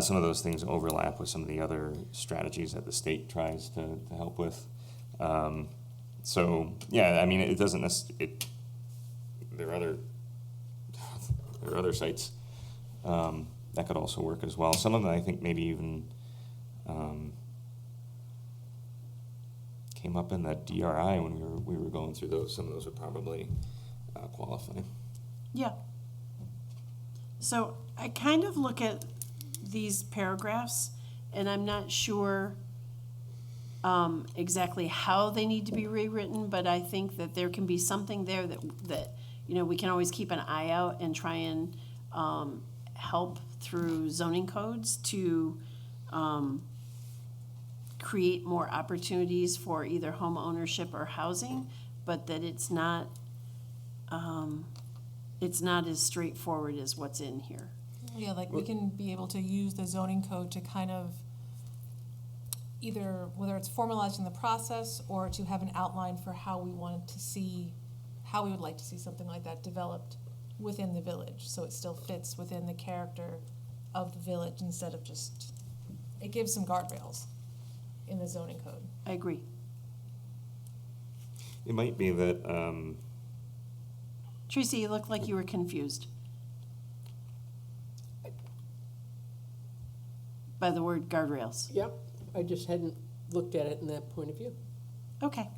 some of those things overlap with some of the other strategies that the state tries to help with. So yeah, I mean, it doesn't necessarily. There are other sites that could also work as well. Some of them I think maybe even came up in that DRI when we were going through those. Some of those would probably qualify. yeah. So I kind of look at these paragraphs, and I'm not sure exactly how they need to be rewritten, but I think that there can be something there that we can always keep an eye out and try and help through zoning codes to create more opportunities for either home ownership or housing, but that it's not as straightforward as what's in here. Yeah, like we can be able to use the zoning code to kind of either, whether it's formalizing the process or to have an outline for how we would like to see something like that developed within the village, so it still fits within the character of the village instead of just, it gives some guardrails in the zoning code. I agree. It might be that Tracy, you look like you were confused by the word guardrails. Yep, I just hadn't looked at it in that point of view. Okay.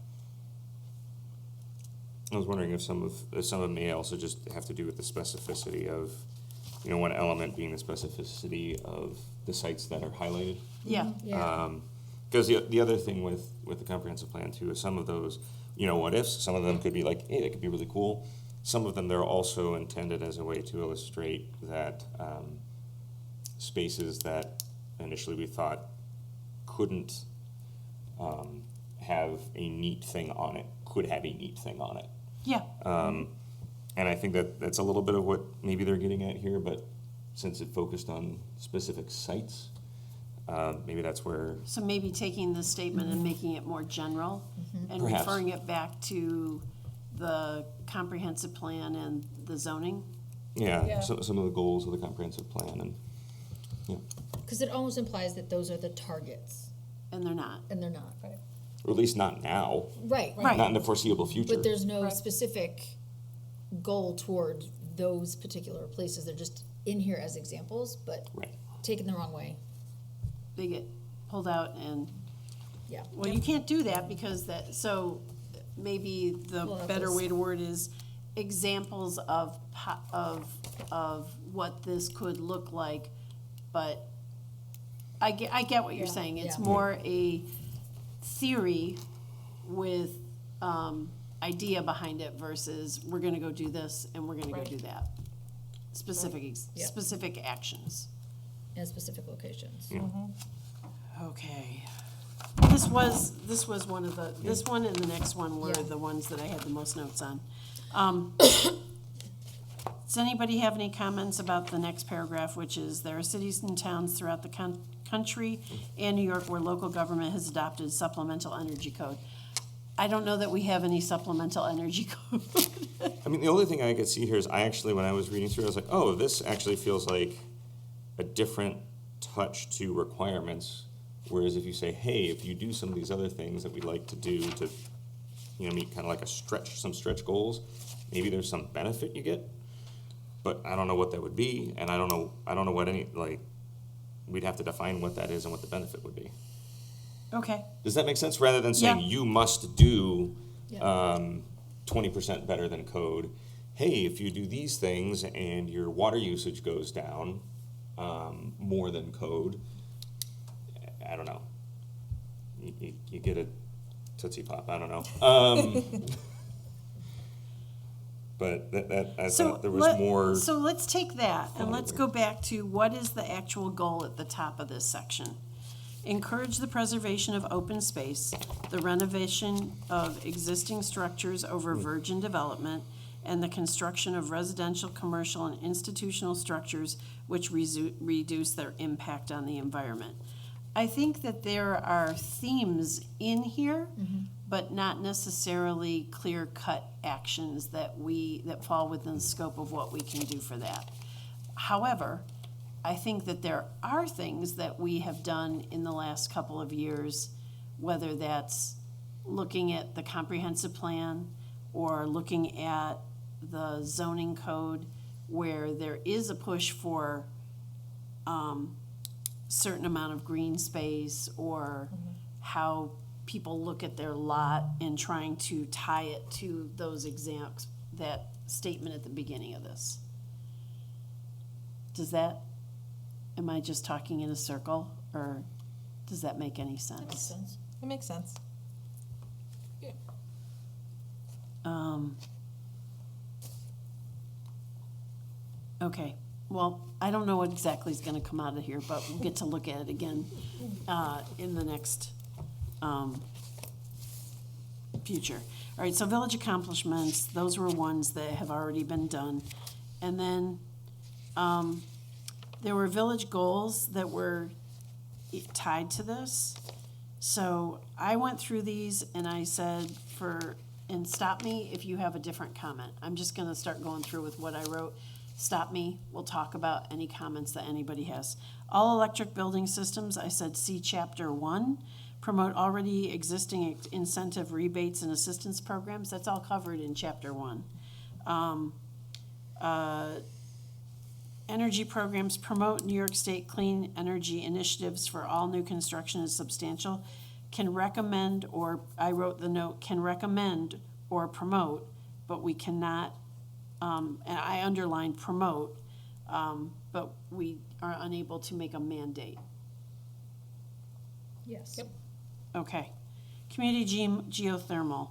I was wondering if some of it may also just have to do with the specificity of one element being the specificity of the sites that are highlighted. Yeah, Yeah. Because the other thing with the comprehensive plan too is some of those, what ifs, some of them could be like, hey, that could be really cool. Some of them, they're also intended as a way to illustrate that spaces that initially we thought couldn't have a neat thing on it, could have a neat thing on it. yeah, And I think that's a little bit of what maybe they're getting at here, but since it focused on specific sites, maybe that's where, so maybe taking this statement and making it more general and Perhaps. referring it back to the comprehensive plan and the zoning. Yeah. some of the goals of the comprehensive plan and, Because it almost implies that those are the targets, And they're not. and they're not. Right. or at least not now, Right. Right. not in the foreseeable future. But there's no Right. specific goal toward those particular places. They're just in here as examples, but Right. taken the wrong way. They get pulled out and, Yeah. well, you can't do that because so maybe the Well, that better was- way to word is examples of what this could look like, but I get what you're Yeah. saying. It's Yeah. more a theory with, idea behind it versus we're gonna go do this and we're gonna go Right. do that. Yeah. Specific actions. In specific locations. Okay. This was one of the, this one and the next one were Yeah. the ones that I had the most notes on. Does anybody have any comments about the next paragraph, which is, there are cities and towns throughout the country and New York where local government has adopted supplemental energy code? I don't know that we have any supplemental energy code. I mean, the only thing I could see here is I actually, when I was reading through, I was like, oh, this actually feels like a different touch to requirements. Whereas if you say, hey, if you do some of these other things that we'd like to do to, meet kind of like some stretch goals, maybe there's some benefit you get. But I don't know what that would be, and I don't know what we'd have to define what that is and what the benefit would be. Okay, Does that make sense? Rather than saying Yeah. you must do Yeah. 20% better than code. Hey, if you do these things and your water usage goes down more than code, I don't know. You get a Tootsie Pop. I don't know. But I so thought there was more. So let's take that and thought let's there. go back to what is the actual goal at the top of this section? Encourage the preservation of open space, the renovation of existing structures over virgin development, and the construction of residential, commercial, and institutional structures which reduce their impact on the environment. I think that there are themes in here, but not necessarily clear-cut actions that fall within the scope of what we can do for that. However, I think that there are things that we have done in the last couple of years, whether that's looking at the comprehensive plan or looking at the zoning code, where there is a push for certain amount of green space, or how people look at their lot and trying to tie it to those exams, that statement at the beginning of this. Am I just talking in a circle, or does that make any sense? Makes sense. It makes sense. Okay, well, I don't know what exactly is gonna come out of here, but we'll get to look at it again, in the next, future. All right, so village accomplishments, those were ones that have already been done. And then, there were village goals that were tied to this. So I went through these and I said and stop me if you have a different comment. I'm just gonna start going through with what I wrote. Stop me, we'll talk about any comments that anybody has. All electric building systems, I said see chapter 1. Promote already existing incentive rebates and assistance programs, that's all covered in chapter 1. Energy programs, promote New York State clean energy initiatives for all new construction is substantial. Can recommend, or I wrote the note, can recommend or promote, but we cannot, and I underlined promote, but we are unable to make a mandate. Yes. Yep. Okay. Community geothermal.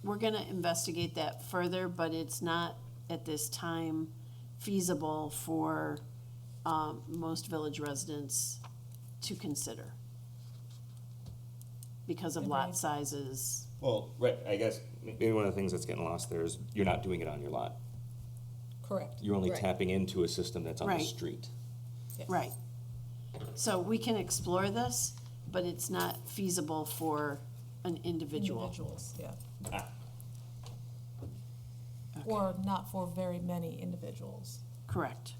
We're gonna investigate that further, but it's not at this time feasible for, most village residents to consider. Because of lot Agreed. sizes. Well, right, I guess maybe one of the things that's getting lost there is you're not doing it on your lot. Correct. You're only Right. tapping into a system that's on the Right. street. Yes. Right. So we can explore this, but it's not feasible for an individual. Individuals, yeah. Ah. Or not for very many individuals. Correct.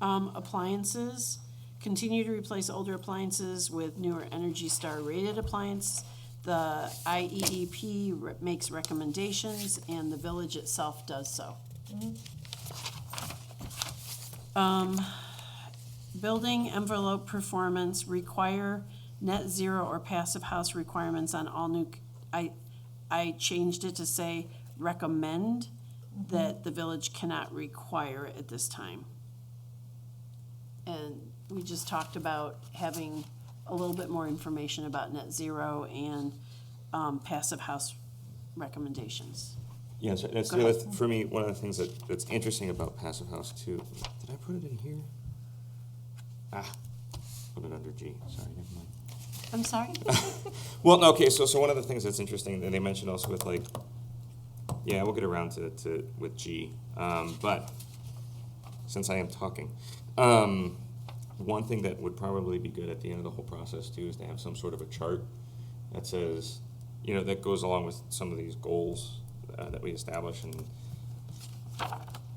Appliances, continue to replace older appliances with newer Energy Star rated appliance. The IEEP makes recommendations and the village itself does so. Building envelope performance, require net zero or passive house requirements on all new, I changed it to say recommend that the village cannot require it at this time. And we just talked about having a little bit more information about net zero and, passive house recommendations. Yeah, so that's Go the other, ahead. for me, one of the things that's interesting about Passive House too. Did I put it in here? Put it under G, sorry, never mind. I'm sorry? Well, okay, so one of the things that's interesting, and they mentioned also with like, yeah, we'll get around to with G, but since I am talking, one thing that would probably be good at the end of the whole process too is to have some sort of a chart that says, you know, that goes along with some of these goals that we establish and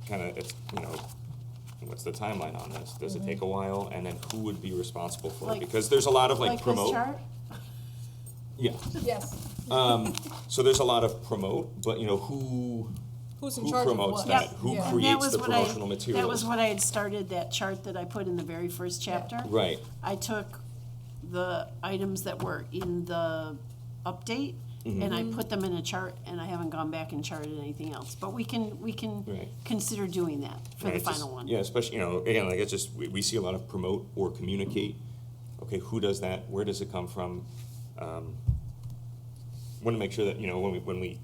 kind of, it's, you know, what's the timeline on this? Does it take a while? And then who would be responsible for it? Like- Because there's a lot of like Like this promote. chart? Yeah. Yes. So there's a lot of promote, but you know, who Who's in who charge of promotes what? that? Yep. Who Yeah. And that creates was the what promotional materials? That was what I had started, that chart that I put in the very first chapter. Right. I took the items that were in the update Mm-hmm. and I put them in a chart and I haven't gone back and charted anything else. But we can Right. consider doing that for the Right, just- final one. Yeah, especially, you know, again, like it's just, we see a lot of promote or communicate. Okay, who does that? Where does it come from? Want to make sure that, you know, when we,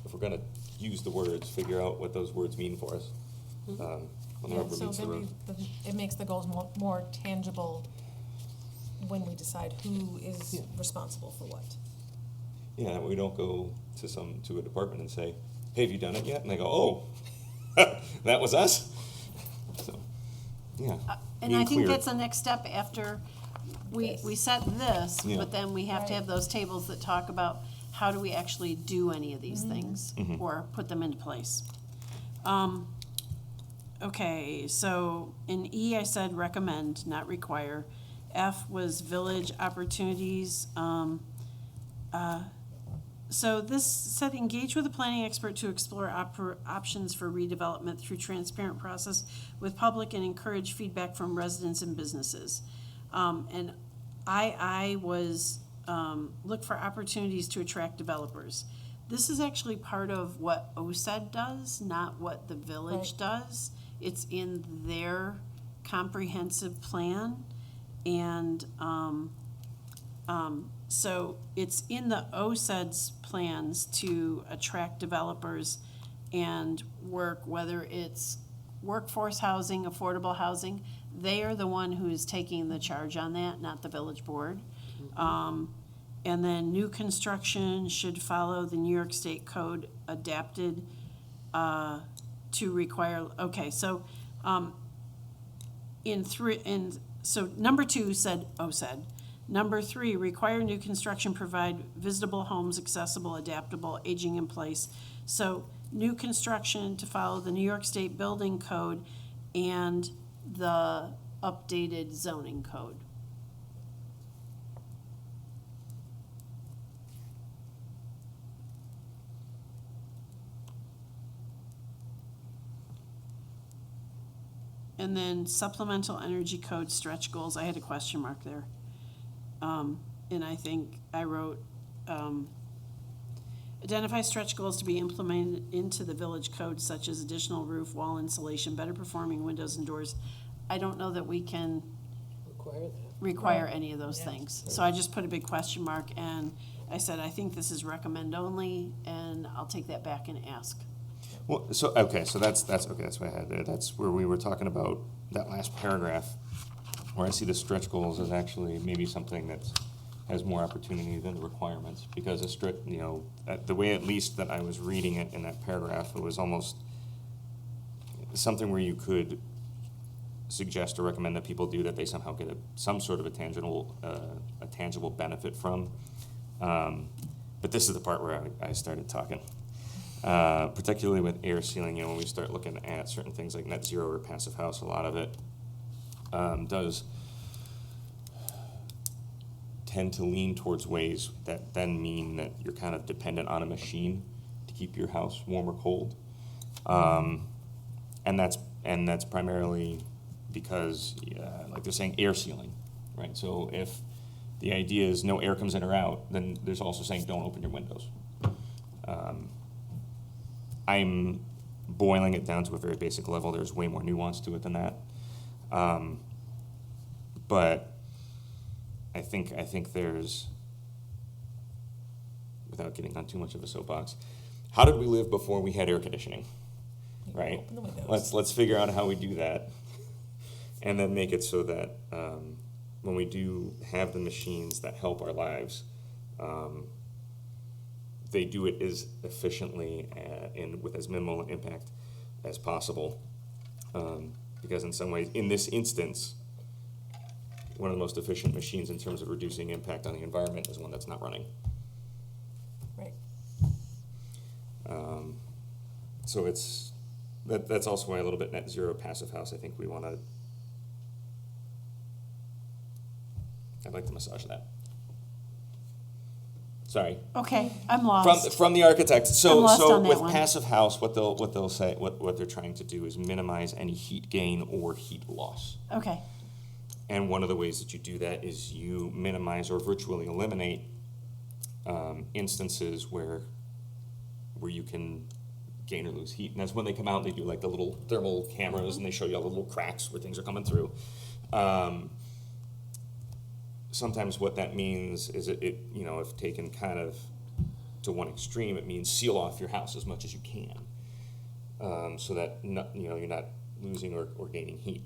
if we're gonna use the words, figure out what those words mean for us. When the Yeah, rubber so meets the then road. it makes the goals more tangible when we decide who is Yeah. responsible for what. Yeah, that way we don't go to a department and say, hey, have you done it yet? And they go, oh, that was us? So, yeah. And being I think clear. that's the next step after we set this, Yeah. but then we have to Right. have those tables that talk about how do we actually do any of these things Mm-hmm. or put them into place. Okay, so in E, I said recommend, not require. F was village opportunities. So this said engage with a planning expert to explore options for redevelopment through transparent process with public and encourage feedback from residents and businesses. And I was, look for opportunities to attract developers. This is actually part of what OSED does, not what the village Right. does. It's in their comprehensive plan. And, so it's in the OSED's plans to attract developers and work, whether it's workforce housing, affordable housing. They are the one who is taking the charge on that, not the village board. And then new construction should follow the New York State Code adapted to require, okay, so so number 2 said OSED. Number 3, require new construction provide visitable homes, accessible, adaptable, aging in place. So new construction to follow the New York State Building Code and the updated zoning code. And then supplemental energy code stretch goals, I had a question mark there. And I think I wrote, Identify stretch goals to be implemented into the village code, such as additional roof, wall insulation, better performing windows and doors. I don't know that we can Require that. require any of those things. So I just put a big question mark, and I said, I think this is recommend only, and I'll take that back and ask. Well, so, okay, so that's what I had there. That's where we were talking about that last paragraph, where I see the stretch goals as actually maybe something that's, has more opportunity than the requirements, because the way at least that I was reading it in that paragraph, it was almost something where you could suggest or recommend that people do that they somehow get some sort of a tangible benefit from. But this is the part where I started talking. Particularly with air sealing, when we start looking at certain things like net zero or passive house, a lot of it does tend to lean towards ways that then mean that you're kind of dependent on a machine to keep your house warm or cold. And that's primarily because, like they're saying, air sealing, right? So if the idea is no air comes in or out, then there's also saying don't open your windows. I'm boiling it down to a very basic level. There's way more nuance to it than that. But I think there's, without getting on too much of a soapbox, how did we live before we had air conditioning? Right? Open the windows. Let's figure out how we do that, and then make it so that when we do have the machines that help our lives, they do it as efficiently and with as minimal impact as possible. Because in some ways, in this instance, one of the most efficient machines in terms of reducing impact on the environment is one that's not running. Right. So that's also why a little bit net zero passive house, I think we want to, I'd like to massage that. Sorry. Okay, I'm lost. From the architect. I'm So lost on that with one. passive house, what they'll say, what they're trying to do is minimize any heat gain or heat loss. Okay, And one of the ways that you do that is you minimize or virtually eliminate instances where you can gain or lose heat. And that's when they come out and they do like the little thermal cameras and they show you all the little cracks where things are coming through. Sometimes what that means is it if taken kind of to one extreme, it means seal off your house as much as you can, so that you're not losing or gaining heat.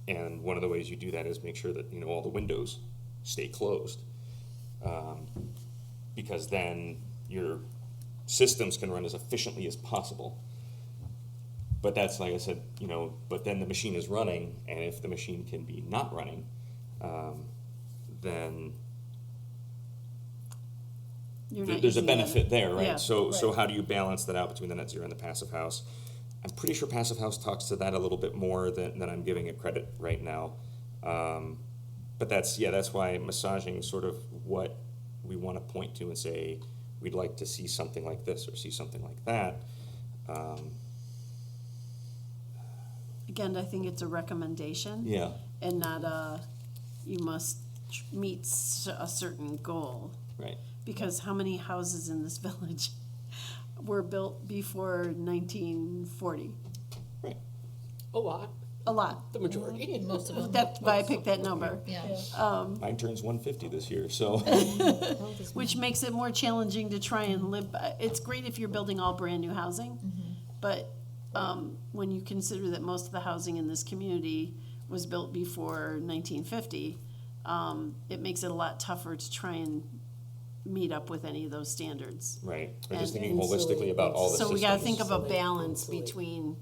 And one of the ways you do that is make sure that all the windows stay closed, because then your systems can run as efficiently as possible. But that's, like I said, but then the machine is running, and if the machine can be not running, then you're not there's a using it. benefit there, right? Yeah, So how do you balance that out between the net zero and the passive house? I'm pretty sure passive house talks to that a little bit more than I'm giving it credit right now. But that's why massaging sort of what we want to point to and say we'd like to see something like this or see something like that. Again, I think it's a recommendation. Yeah. And not you must meet a certain goal. Right. Because how many houses in this village were built before 1940? Right. A lot, A lot. the majority. Most of them. That's why I picked that number. Yeah. Mine turns 150 this year, so. Which makes it more challenging to try and live. It's great if you're building all brand-new housing, but when you consider that most of the housing in this community was built before 1950, it makes it a lot tougher to try and meet up with any of those standards. Right. We're just And thinking holistically about all the So systems. we gotta think of a Insulate, balance insulate. between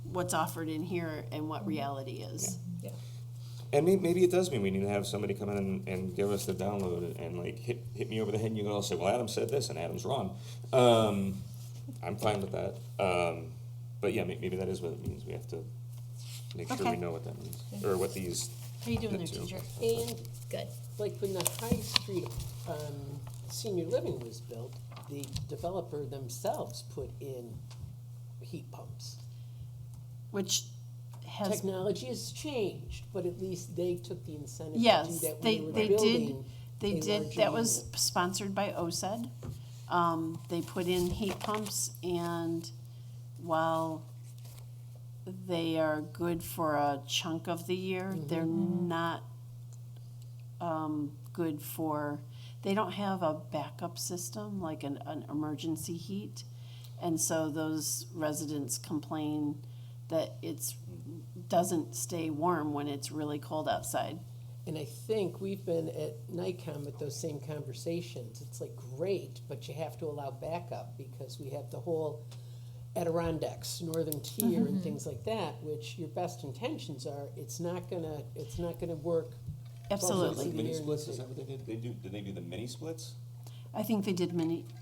what's offered in here and what reality is. Yeah. And maybe it does mean we need to have somebody come in and give us the download and like hit me over the head and you can all say, well, Adam said this and Adam's wrong. I'm fine with that. But yeah, maybe that is what it means. We have to make sure we Okay. know what that means, or what these. How you doing there, Net zero. teacher? And Good. like when the High Street senior living was built, the developer themselves put in heat pumps. Which has, Technology has changed, but at least they took the incentive to do yes, that when they they were did, building. They a did, larger that was unit? sponsored by OSED. They put in heat pumps, and while they are good for a chunk of the year, they're not good for, they don't have a backup system, like an emergency heat. And so those residents complain that doesn't stay warm when it's really cold outside. And I think we've been at NICOM with those same conversations. It's like, great, but you have to allow backup because we have the whole Adirondacks, Northern Tier and things like that, which your best intentions are, it's not gonna work. Absolutely. Mini splits, is that what they did? Did they do the mini splits? I think they did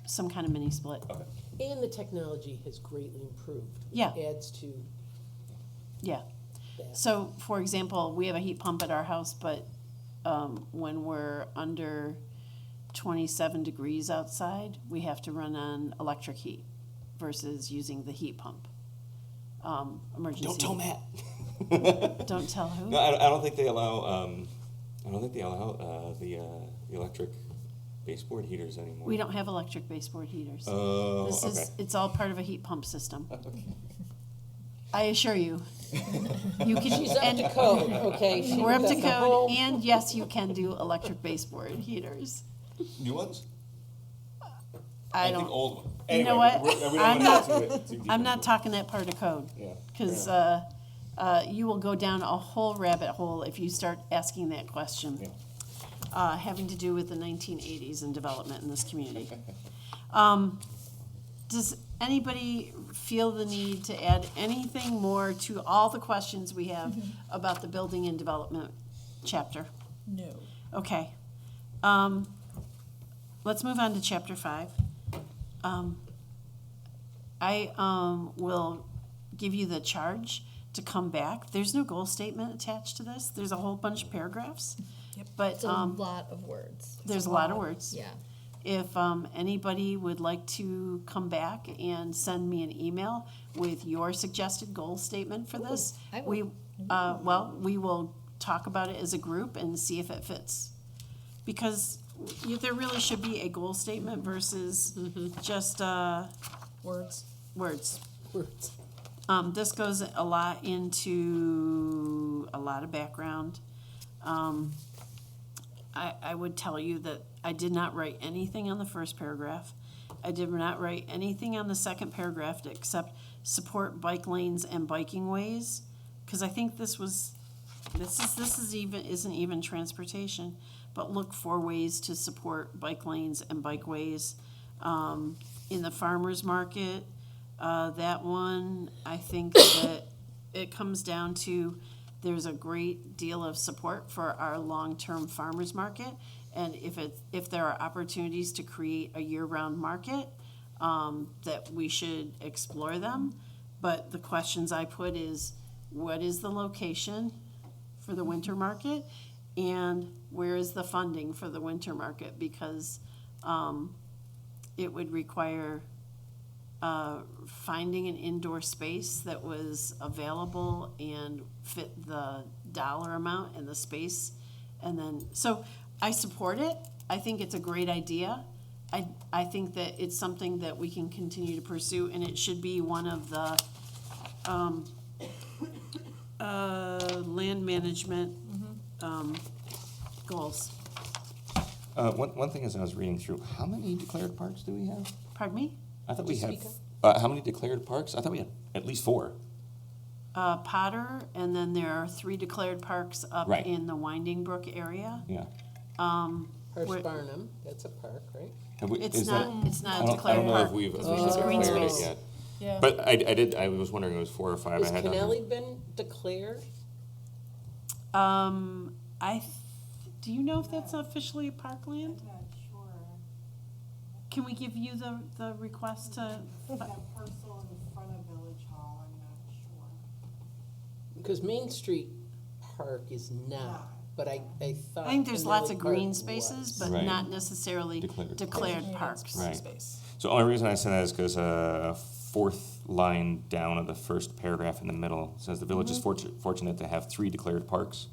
some kind of mini split. Okay. And the technology has greatly improved. Yeah. It adds to Yeah. that. So, for example, we have a heat pump at our house, but when we're under 27 degrees outside, we have to run on electric heat versus using the heat pump. Emergency. Don't tell Matt. Don't tell who? No, I don't think they allow. I don't think they allow the electric baseboard heaters anymore. We don't have electric baseboard heaters. Oh, This okay. is, it's all part of a heat pump system. I assure you. You can, She's up and to code, okay? She we're up to does the code, whole- and yes, you can do electric baseboard heaters. New ones? I think don't, old ones. you know what? I'm not, I'm I'm not talking that part of code. Yeah. Because you will go down a whole rabbit hole if you start asking that question. Yeah. Having to do with the 1980s and development in this community. Does anybody feel the need to add anything more to all the questions we have about the building and development chapter? No. Okay. Let's move on to chapter 5. I will give you the charge to come back. There's no goal statement attached to this. There's a whole bunch of paragraphs. Yep. But It's a lot of words. there's a lot of words. Yeah. If anybody would like to come back and send me an email with your suggested goal statement for this, I will. we will talk about it as a group and see if it fits. Because there really should be a goal statement versus just Words. words. Words. This goes a lot into a lot of background. I would tell you that I did not write anything on the first paragraph. I did not write anything on the second paragraph except support bike lanes and biking ways, because I think this isn't even transportation, but look for ways to support bike lanes and bikeways. In the farmer's market, that one, I think that it comes down to, there's a great deal of support for our long-term farmer's market. And if there are opportunities to create a year-round market, that we should explore them. But the questions I put is, what is the location for the winter market? And where is the funding for the winter market? Because it would require finding an indoor space that was available and fit the dollar amount and the space. And then, so I support it. I think it's a great idea. I think that it's something that we can continue to pursue, and it should be one of the land management goals. One thing as I was reading through, how many declared parks do we have? Pardon me? I thought we Just had, speak how many declared parks? I thought we had at least 4. Potter, and then there are 3 declared parks up Right. in the Winding Brook area. Yeah. Where- Barnum, that's a park, right? Have we, It's is that, not I a don't declared know park. if we've It's officially green declared it space. yet. Yeah. But I was wondering if it was 4 or 5. Has I had on there. Kennelly been declared? Do you know if that's officially parkland? Not sure. Can we give you the request to? That parcel in front of Village Hall, I'm not sure. Because Main Street Park is not, but I thought. I think there's lots of Kennelly green Park spaces, was. but Right. not necessarily Declared. declared Designated parks. Right. Space. So the only reason I said that is because 4th line down of the first paragraph in the middle says the village is fortunate to have 3 declared parks.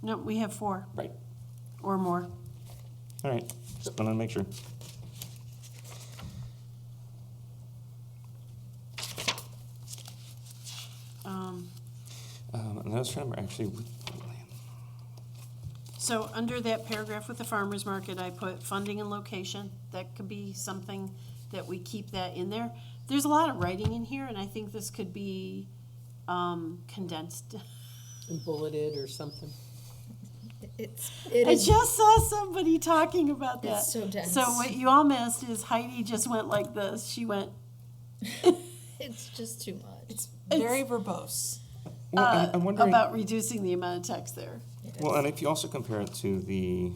No, we have 4 Right. or more. All right, just wanted to make sure. And I was trying to remember, actually, So under that paragraph with the farmer's market, I put funding and location. That could be something that we keep that in there. There's a lot of writing in here, and I think this could be condensed. And bulleted or something. It I is, just saw somebody talking about that. It's so dense. So what you all missed is Heidi just went like this. She went, it's just too much. It's very verbose. well, I'm wondering. about reducing the amount of text there. Well, and if you also compare it to the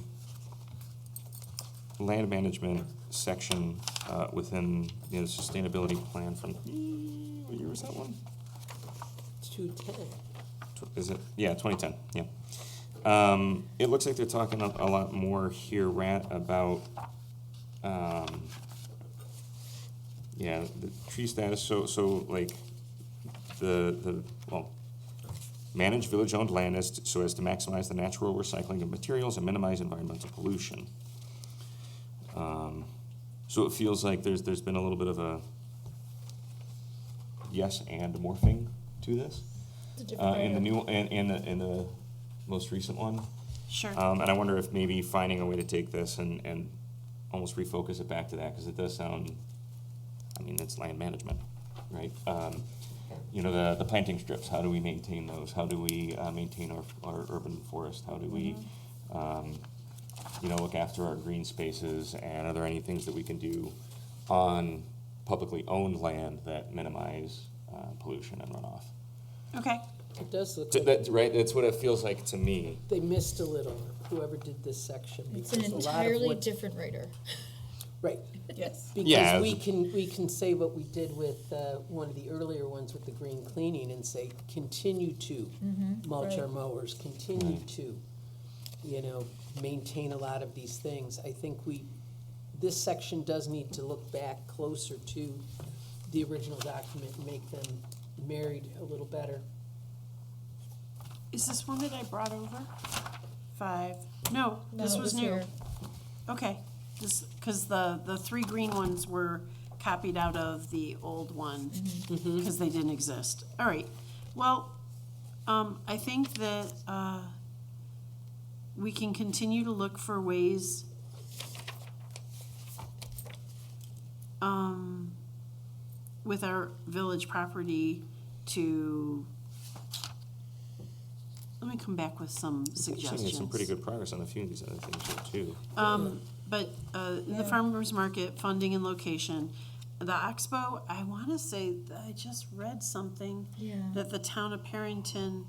land management section within the sustainability plan from, what year was that one? 210. Is it? Yeah, 2010, yeah. It looks like they're talking a lot more here, Rat, about, yeah, the tree status, so like, well, manage village-owned land so as to maximize the natural recycling of materials and minimize environmental pollution. So it feels like there's been a little bit of a yes and morphing to this. It's a different In the item. new, in the most recent one. Sure. And I wonder if maybe finding a way to take this and almost refocus it back to that, because it does sound, I mean, it's land management, right? You know, the planting strips, how do we maintain those? How do we maintain our urban forest? How do we, you know, look after our green spaces? And are there any things that we can do on publicly owned land that minimize pollution and runoff? Okay. It does look So like that, right, that's what it feels like to me. they missed a little, whoever did this section. It's an because a lot of entirely what- different writer. Right. Yes. Yeah. Because we can say what we did with one of the earlier ones with the green cleaning and say, continue to mulch our right. mowers, continue to, you know, maintain a lot of these things. I think this section does need to look back closer to the original document and make them married a little better. Is this one that I brought over? 5. No, No, this it was new. here. Okay, this, because the 3 green ones were copied out of the old one, because they didn't exist. All right, well, I think that we can continue to look for ways with our village property to, let me come back with some We've seen suggestions. some pretty good progress on a few of these other things here too. But in the farmer's market, funding and location, the Expo, I want to say, that I just read something Yeah. that the town of Perrington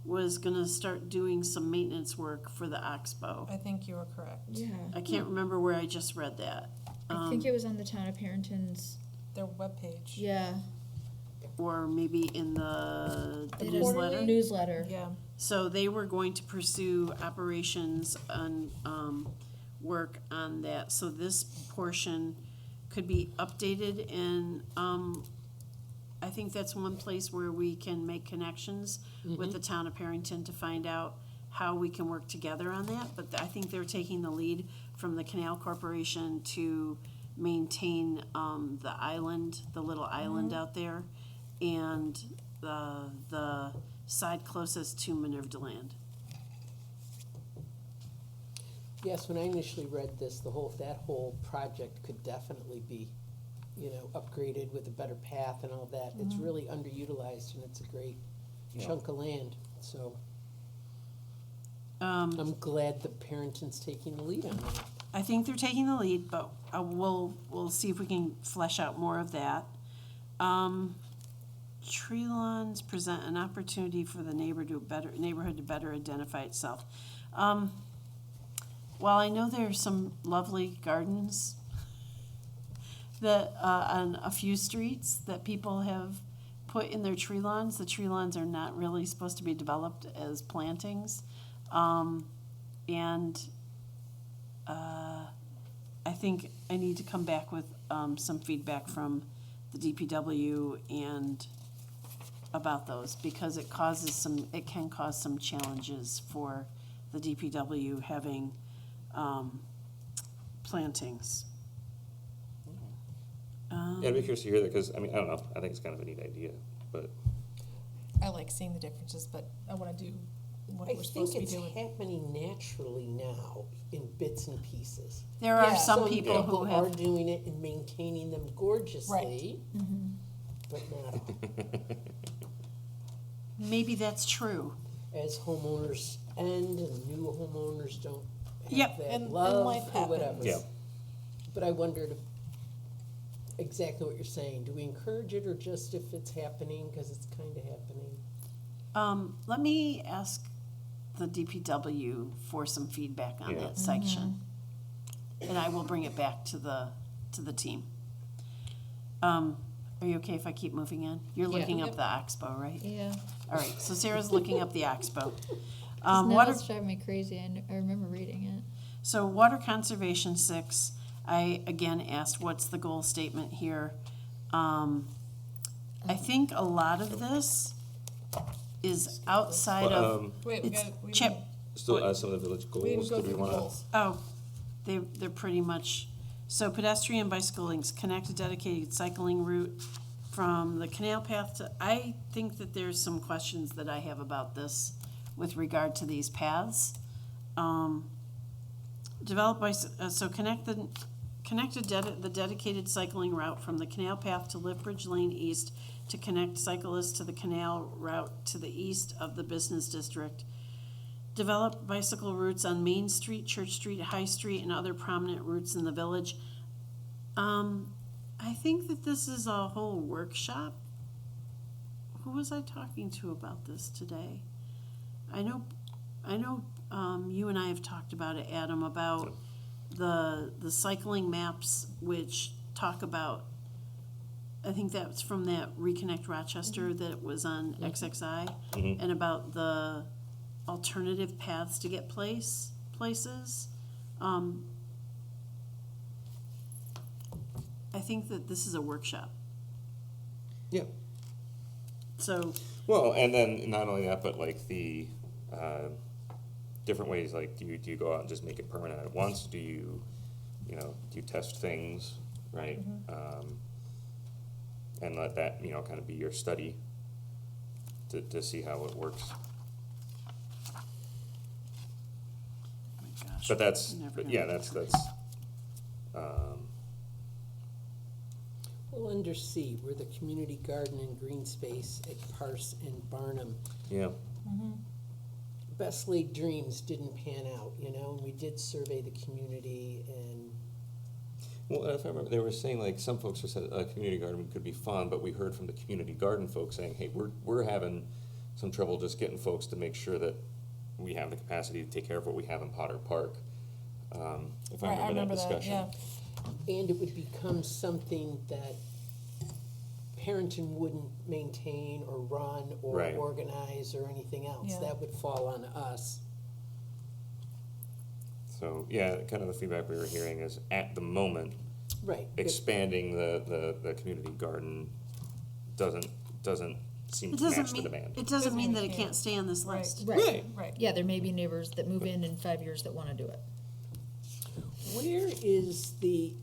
was gonna start doing some maintenance work for the Expo. I think you are correct. Yeah. I can't remember where I just read that. I think it was on the town of Perrington's, Their webpage. yeah. Or maybe in the It is newsletter. Newsletter. Yeah. So they were going to pursue operations and work on that. So this portion could be updated, and I think that's one place where we can make connections with the town of Perrington to find out how we can work together on that. But I think they're taking the lead from the Canal Corporation to maintain the island, the little island out there, and the side closest to Minerva Land. Yes, when I initially read this, that whole project could definitely be, you know, upgraded with a better path and all that. It's really underutilized and it's a great chunk of land, so I'm glad the Perrington's taking the lead on that. I think they're taking the lead, but we'll see if we can flesh out more of that. Tree lawns present an opportunity for the neighborhood to better identify itself. While I know there are some lovely gardens that on a few streets that people have put in their tree lawns, the tree lawns are not really supposed to be developed as plantings. I think I need to come back with some feedback from the DPW and about those, because it can cause some challenges for the DPW having plantings. Yeah, I'd be curious to hear that, because, I mean, I don't know, I think it's kind of a neat idea, but, I like seeing the differences, but I wanna do what I we're supposed think to be it's doing. happening naturally now in bits and pieces. There are Yeah. some people who are have, doing it and maintaining them gorgeously, but not all. maybe that's true. As homeowners end and new homeowners don't Yep. have that And love life or whatever. happens. yeah. But I wondered if, exactly what you're saying, do we encourage it or just if it's happening, because it's kind of happening? Let me ask the DPW for some feedback on Yeah. that section. And I will bring it back to the team. Are you okay if I keep moving on? You're Yeah. looking up the Oxbow, right? Yeah. All right, so Sarah's looking up the Oxbow. 'Cause now Water, it's driving me crazy. I remember reading it. so water conservation 6, I again asked, what's the goal statement here? I think a lot of this is outside Well, of, Wait, we it's got, we chip, didn't- Still, some of the village we didn't goals, go do through we the wanna? goals. oh, they're pretty much, so pedestrian bicycle links, connect a dedicated cycling route from the canal path to, I think that there's some questions that I have about this with regard to these paths. Develop by, so connect the dedicated cycling route from the canal path to Liftbridge Lane East to connect cyclists to the canal route to the east of the business district. Develop bicycle routes on Main Street, Church Street, High Street, and other prominent routes in the village. I think that this is a whole workshop. Who was I talking to about this today? I know, you and I have talked about it, Adam, about the cycling maps which talk about, I think that's from that Reconnect Rochester that was on XXI, and about the alternative paths to get places. I think that this is a workshop. Yeah. So, Well, and then not only that, but like the, different ways, like, do you go out and just make it permanent at once? Do you test things, right? And let that, kind of be your study to see how it works. oh my gosh. But that's, I'm never but gonna yeah, get that's, Well, under C, we're the community garden and green space at Parse and Barnum. yeah, Best Laid Dreams didn't pan out, and we did survey the community and, well, if I remember, they were saying, like, some folks have said a community garden could be fun, but we heard from the community garden folks saying, hey, we're having some trouble just getting folks to make sure that we have the capacity to take care of what we have in Potter Park. If I Right, remember that discussion. and it would become something that Parenton wouldn't maintain or run or Right. organize or anything else. Yeah. That would fall on us. So, yeah, kind of the feedback we were hearing is, at the moment, Right. but- expanding the community garden doesn't seem It to match doesn't the mean, demand. it doesn't mean that it Yeah. can't stay on this Right. list. Right. Right. Yeah, there may be neighbors that move in 5 years that want to do it. Where is the,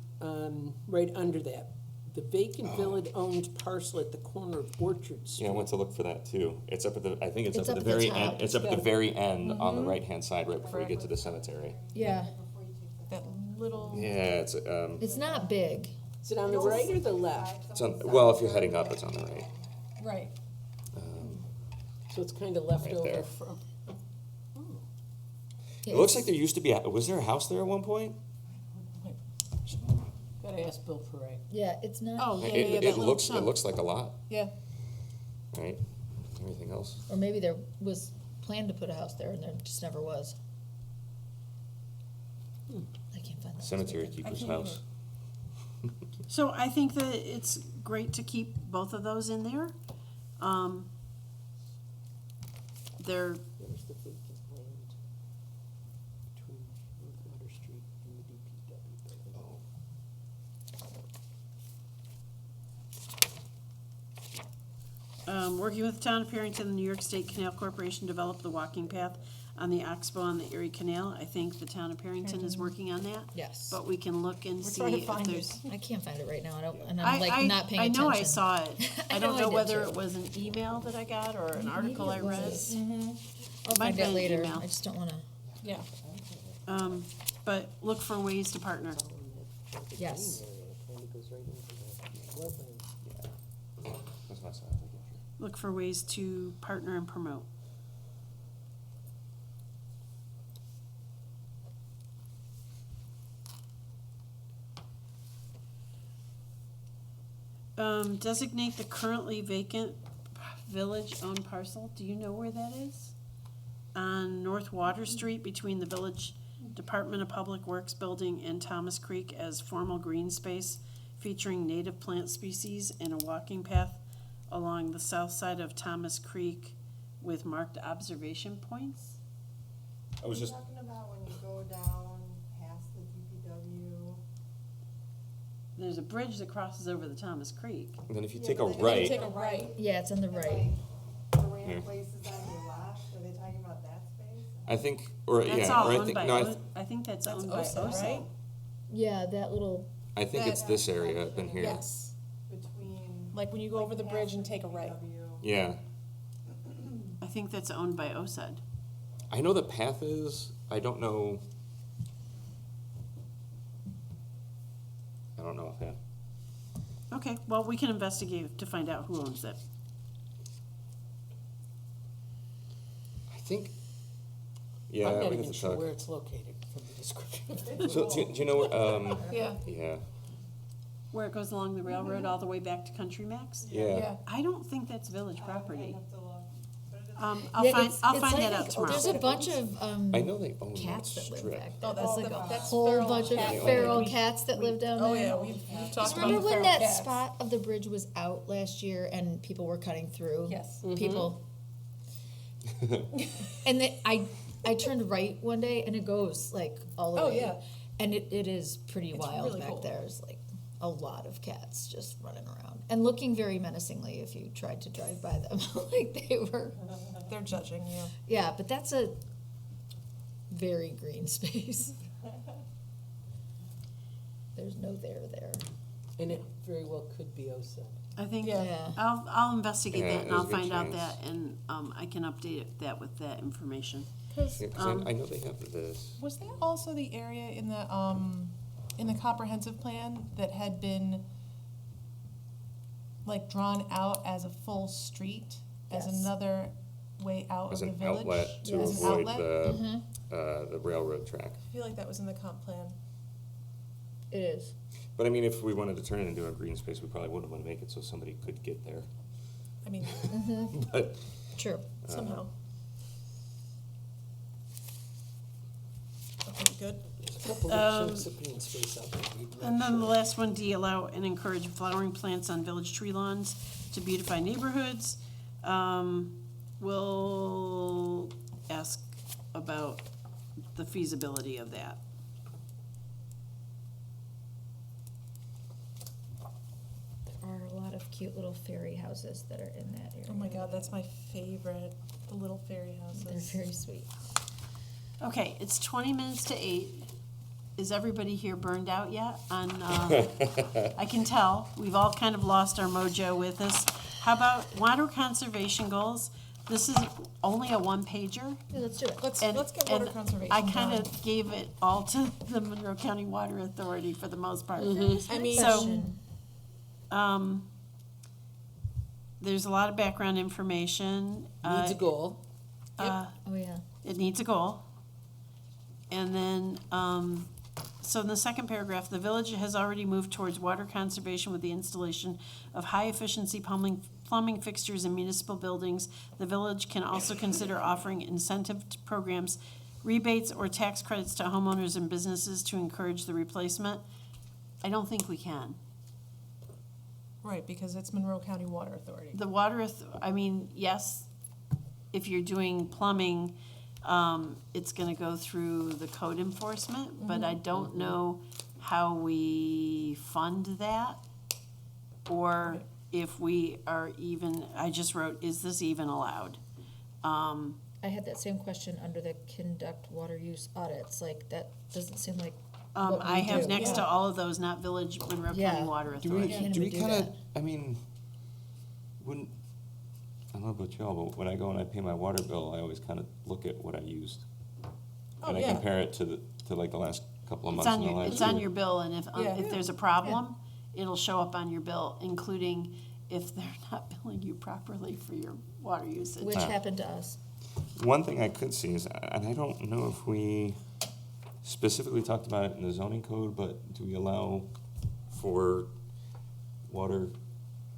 right under that, the vacant village-owned parcel at the corner of Orchard Street? Yeah, I went to look for that too. It's up at the, I think it's It's up at up the at the very top. end, it's up at the It's very end on the right-hand side, right before you get Correct. to the cemetery. Yeah, That little, Yeah, it's not big. Is it on the right or the left? it's on, well, if you're heading up, it's on the right. right, So it's kind of left Right over there. from, It looks like there used to be, was there a house there at one point? gotta ask Bill Perret. Yeah, it's not, Oh, yeah, yeah, It, yeah, it that little looks, it chunk. looks like a lot, yeah. right? Anything else? or maybe there was planned to put a house there and there just never was. I can't find that. Cemetery keeper's can't house. So I think that it's great to keep both of those in there. They're, There's the vacant land between Water Street and the DPW building. working with the town of Perrington, the New York State Canal Corporation developed the walking path on the Oxbow on the Erie Canal. I think the town of Perrington is working on that. Yes. But we can look and We're see trying to if find there's. I can't find it right now, and I'm like not paying I attention. know I saw it. I I know don't I know did whether too. it was an email that I got or an article I Maybe it read. was. I'll Might find be it an later, email. I just don't wanna, Yeah. But look for ways to partner. yes. That's what I said, I was like, yeah, sure. Look for ways to partner and promote. Designate the currently vacant village-owned parcel. Do you know where that is? On North Water Street between the Village Department of Public Works Building and Thomas Creek as formal green space featuring native plant species and a walking path along the south side of Thomas Creek with marked observation points? I was just, Talking about when you go down past the DPW. There's a bridge that crosses over the Thomas Creek. and then if you Yeah, take a but then you right, Take a right. Yeah, it's on the right. Like, the Yeah. ramp places on your left, are they talking about that space? I think, or That's yeah, all or I owned think, by, no, I think that's That's owned by OSA, OSA. right? Yeah, that little, I think it's this area up in here. Yes. Between. Like when you go over the past bridge and take a right. DPW. Yeah, I think that's owned by OSAD. I know the path is, I don't know. I don't know offhand. Okay, well, we can investigate to find out who owns it. I think, yeah, I'm we not have even to sure talk. where it's located from the description. So, do you know, Yeah. yeah, Where it goes along the railroad all the way back to Country Max? yeah. I don't think that's village I property. have to look. But it is- I'll yeah, find, it's I'll find like that out tomorrow. There's a bunch of, I know they own that cats that live strip. back Oh, there. that's There's the- like a that's whole feral bunch of cat. feral cats that live down there. Oh, yeah, we've talked Just about remember the when feral that cats. spot of the bridge was out last year and people were cutting through? Yes. People. And then I turned right one day and it goes like all the Oh, way. yeah. And it is pretty It's wild really back cool. there. It's like a lot of cats just running around and looking very menacingly if you tried to drive by them. Like they were, They're judging you. yeah, but that's a very green space. There's no there. And it very well could be OSA. I think, Yeah. Yeah. I'll investigate Yeah, that and there's I'll a good find out chance. that and, I can update that with that information. Yeah, 'cause I know they have this. Was that also the area in the comprehensive plan that had been like drawn out as a full street, as Yes. another way out As of the an village? outlet to Yes. As an avoid outlet? the railroad track. I feel like that was in the comp plan. It is. But I mean, if we wanted to turn it into a green space, we probably wouldn't want to make it so somebody could get there. I mean, But True. somehow. Okay, good. There's a couple of chunks of green space out there. We'd make And then the sure. last one, D, allow and encourage flowering plants on village tree lawns to beautify neighborhoods. We'll ask about the feasibility of that. There are a lot of cute little fairy houses that are in that area. Oh my God, that's my favorite, the little fairy They're houses. very sweet. Okay, it's 20 minutes to 8. Is everybody here burned out yet on, I can tell, we've all kind of lost our mojo with this. How about water conservation goals? This is only a one-pager. Yeah, let's do it. Let's And- get water and conservation I kind done. of gave it all to the Monroe County Water Authority for the most part. I mean, So, there's a lot of background information. Needs a goal. Oh, yeah. It needs a goal. And then, so in the second paragraph, the village has already moved towards water conservation with the installation of high-efficiency plumbing fixtures in municipal buildings. The village can also consider offering incentive programs, rebates, or tax credits to homeowners and businesses to encourage the replacement. I don't think we can. right, because it's Monroe County Water Authority. The I mean, yes, if you're doing plumbing, it's gonna go through the code enforcement, but I don't know how we fund that. Or if we are even, I just wrote, is this even allowed? I had that same question under the conduct water use audits, like, that doesn't seem like what I we have do. next to Yeah. all of those, not Village Monroe County Yeah. Water Do we, Authority. Can do we we do kind of, that? I mean, wouldn't, I don't know about y'all, but when I go and I pay my water bill, I always kind of look at what I used. Oh, And I yeah. compare it to like the last couple of It's months on in the your, last it's on year. your bill, and Yeah. if there's a problem, it'll show up on your bill, including if they're not billing you properly for your water usage. Which happened to us. One thing I could see is, and I don't know if we specifically talked about it in the zoning code, but do we allow for water,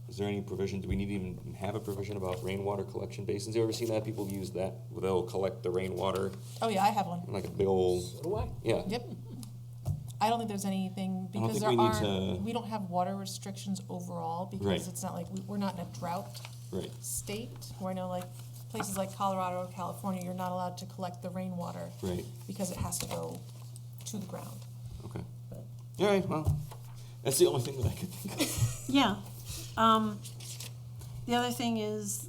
is there any provision, do we need to even have a provision about rainwater collection basins? You ever seen that? People use that, they'll collect the rainwater Oh, yeah, I have one. in like a big old, So do I. yeah. Yep. I don't think there's anything, I don't because think there we need aren't, to- we don't have water restrictions overall, Right. because it's not like, we're not in a drought Right, state, where I know like places like Colorado or California, you're not allowed to collect the rainwater right, because it has to go to the ground. okay. But All right, well, that's the only thing that I could think of. Yeah. The other thing is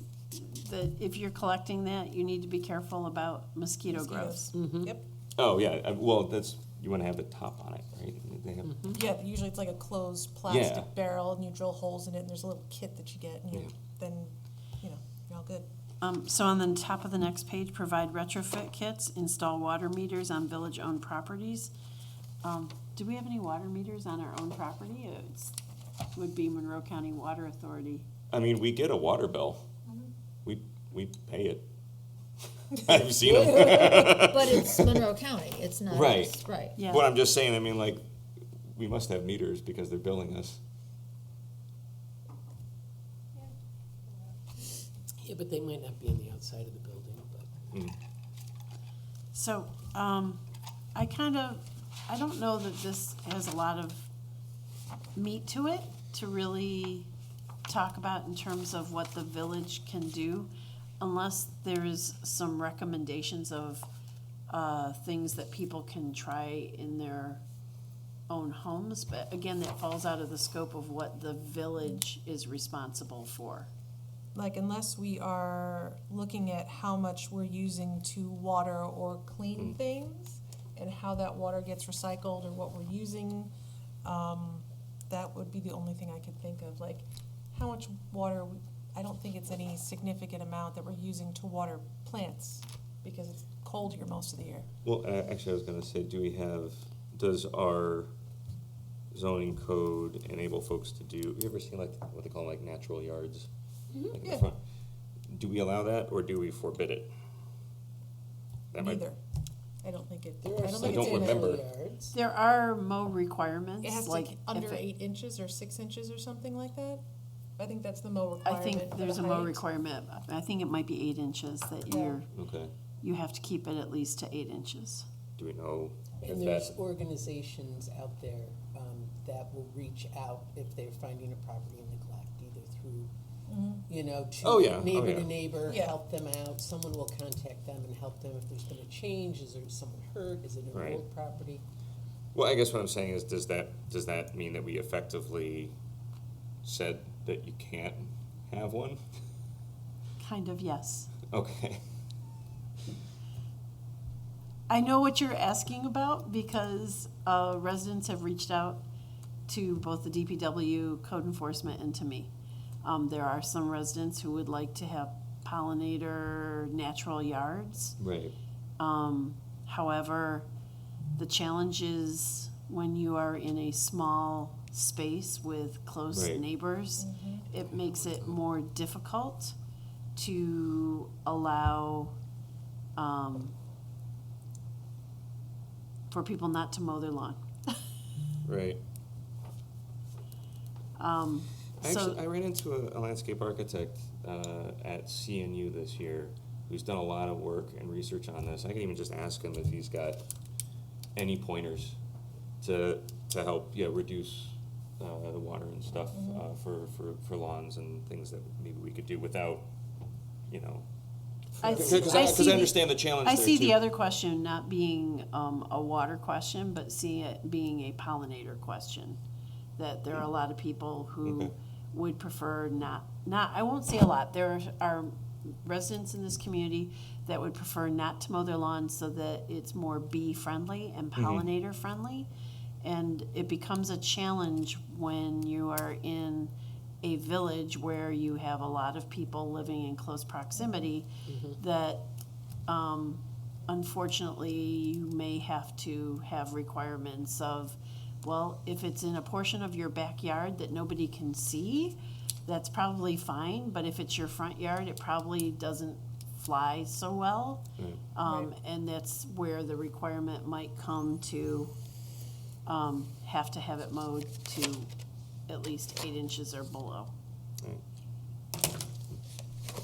that if you're collecting that, you need to be careful about mosquito growth. mosquitoes. Yep. Oh, yeah, well, that's, you wanna have the top on it, right? They have, Yeah, usually it's like a closed Yeah. plastic barrel, and you drill holes in it, and there's a little kit that you get, and Yeah. then, you're all good. So on the top of the next page, provide retrofit kits, install water meters on village-owned properties. Do we have any water meters on our own property? Would be Monroe County Water Authority. I mean, we get a water bill. We pay it. I've seen them. But it's Monroe County, it's not Right. us, right. Yeah. But I'm just saying, I mean, like, we must have meters because they're billing us. Yeah, but they might not be on the outside of the building, but. So, I don't know that this has a lot of meat to it to really talk about in terms of what the village can do, unless there is some recommendations of, things that people can try in their own homes, but again, that falls out of the scope of what the village is responsible for. Like, unless we are looking at how much we're using to water or clean things, and how that water gets recycled, or what we're using, that would be the only thing I could think of, like, how much water, I don't think it's any significant amount that we're using to water plants, because it's cold here most of the year. Well, actually, I was gonna say, does our zoning code enable folks to do, you ever seen like, what they call like natural yards? Like in the Yeah. front? Do we allow that, or do we forbid it? That might- Neither. I don't think it, There I are don't some think don't it's in remember. it. yards. There are mow requirements, It has to like. be under if it- 8 inches or 6 inches or something like that. I think that's the mow I requirement think for there's the a mow height. requirement, I think it might be 8 inches that Yeah. Okay, you have to keep it at least to 8 inches. do we know if And that, there's organizations out there that will reach out if they're finding a property in neglect, either through, Oh, yeah. to Oh, neighbor yeah. to neighbor, Yeah. help them out. Someone will contact them and help them if there's been a change. Is there someone hurt? Is it an Right. old property? well, I guess what I'm saying is, does that mean that we effectively said that you can't have one? Kind of, yes. Okay, I know what you're asking about because residents have reached out to both the DPW, code enforcement, and to me. There are some residents who would like to have pollinator natural yards. right, However, the challenge is when you are in a small space with close Right. neighbors, it makes it more difficult to allow, for people not to mow their lawn. right. So, Actually, I ran into a landscape architect at CNU this year who's done a lot of work and research on this. I can even just ask him if he's got any pointers to help, reduce the water and stuff for lawns and things that maybe we could do without, I because see I the- understand the challenge I there see too. the other question not being a water question, but see it being a pollinator question. That there are a lot of people who Okay. would prefer not, I won't say a lot, there are residents in this community that would prefer not to mow their lawns so that it's more bee-friendly and pollinator-friendly. And it becomes a challenge when you are in a village where you have a lot of people living in close proximity that, unfortunately, you may have to have requirements of, well, if it's in a portion of your backyard that nobody can see, that's probably fine, but if it's your front yard, it probably doesn't fly so well. And that's where the requirement might come to have to have it mowed to at least 8 inches or below.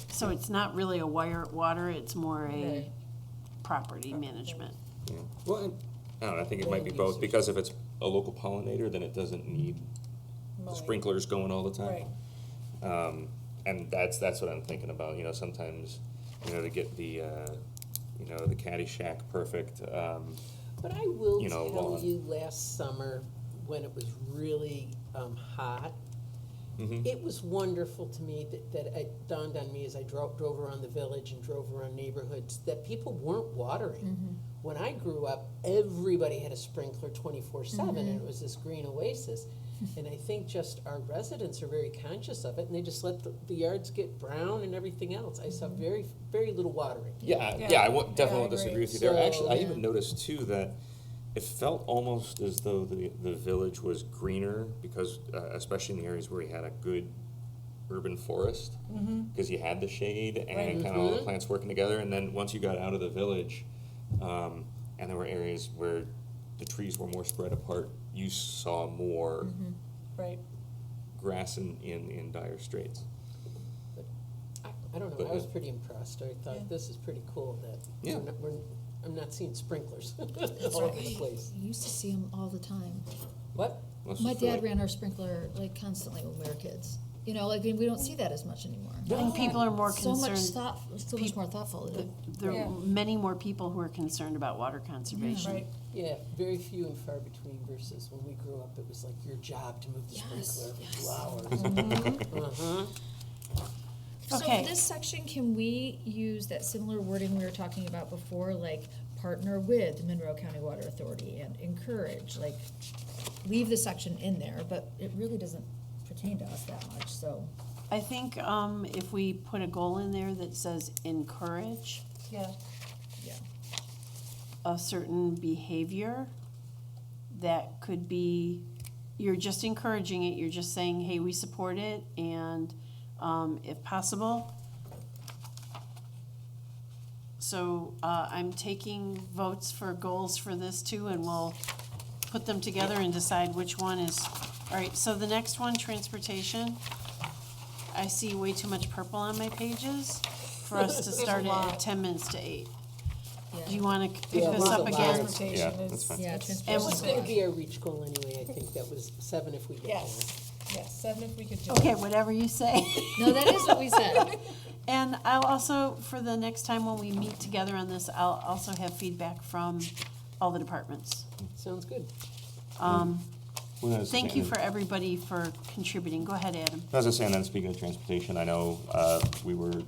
So it's not really a water, it's more a Right. property management. Yeah. Well, I don't know, I think it might be both, because if it's a local pollinator, then it doesn't need the Mowing. sprinklers going all the time. Right. And that's what I'm thinking about, you know, sometimes, you know, to get the, you know, the Caddyshack perfect, But I will you know, tell lawn. you, last summer, when it was really hot, it was wonderful to me that it dawned on me as I drove around the village and drove around neighborhoods, that people weren't watering. When I grew up, everybody had a sprinkler 24/7, and it was this green oasis. And I think just our residents are very conscious of it, and they just let the yards get brown and everything else. I saw very, very little watering. I definitely I won't disagree agree. with you there. Actually, I So- even noticed too that it felt almost as though the village was greener because, especially in the areas where we had a good urban forest, because you had the shade and kind of all the plants working together. And then once you got out of the village, and there were areas where the trees were more spread apart, you saw more Right. grass in dire straits. I don't know, But, I was yeah. pretty impressed. I Yeah. thought, this is pretty cool that Yeah. I'm not seeing sprinklers all over the place. You used to see them all the time. What? Let's My just feel dad like- ran our sprinkler like constantly when we were kids. You know, like we don't see that as much anymore. I think people are more So much concerned, so much more thoughtful. there are Yeah. many more people who are concerned about water conservation. Right. Yeah, very few and far between versus when we grew up, it was like your job to move the sprinkler every 2 hours. So Okay. for this section, can we use that similar wording we were talking about before, like partner with the Monroe County Water Authority and encourage, like leave the section in there, but it really doesn't pertain to us that much, so. I think if we put a goal in there that says encourage Yeah. Yeah. a certain behavior, that could be, you're just encouraging it, you're just saying, hey, we support it, and if possible. So I'm taking votes for goals for this too, and we'll put them together and decide which one is, all right, so the next one, transportation. I see way too much purple on my pages for us to start it at 10 minutes to 8. Do you want to pick Yeah, this there's up a lot. again? Transportation Yeah, is. that's fine. Yeah, It transportation. was gonna be our reach goal anyway, I think that was 7 if we get there. Yes, 7 if we could do it. Okay, whatever you say. No, that is what we said. And I'll also, for the next time when we meet together on this, I'll also have feedback from all the departments. Sounds good. Well, that's Thank you saying- for everybody for contributing. Go ahead, Adam. As I was saying, then speaking of transportation, I know we were,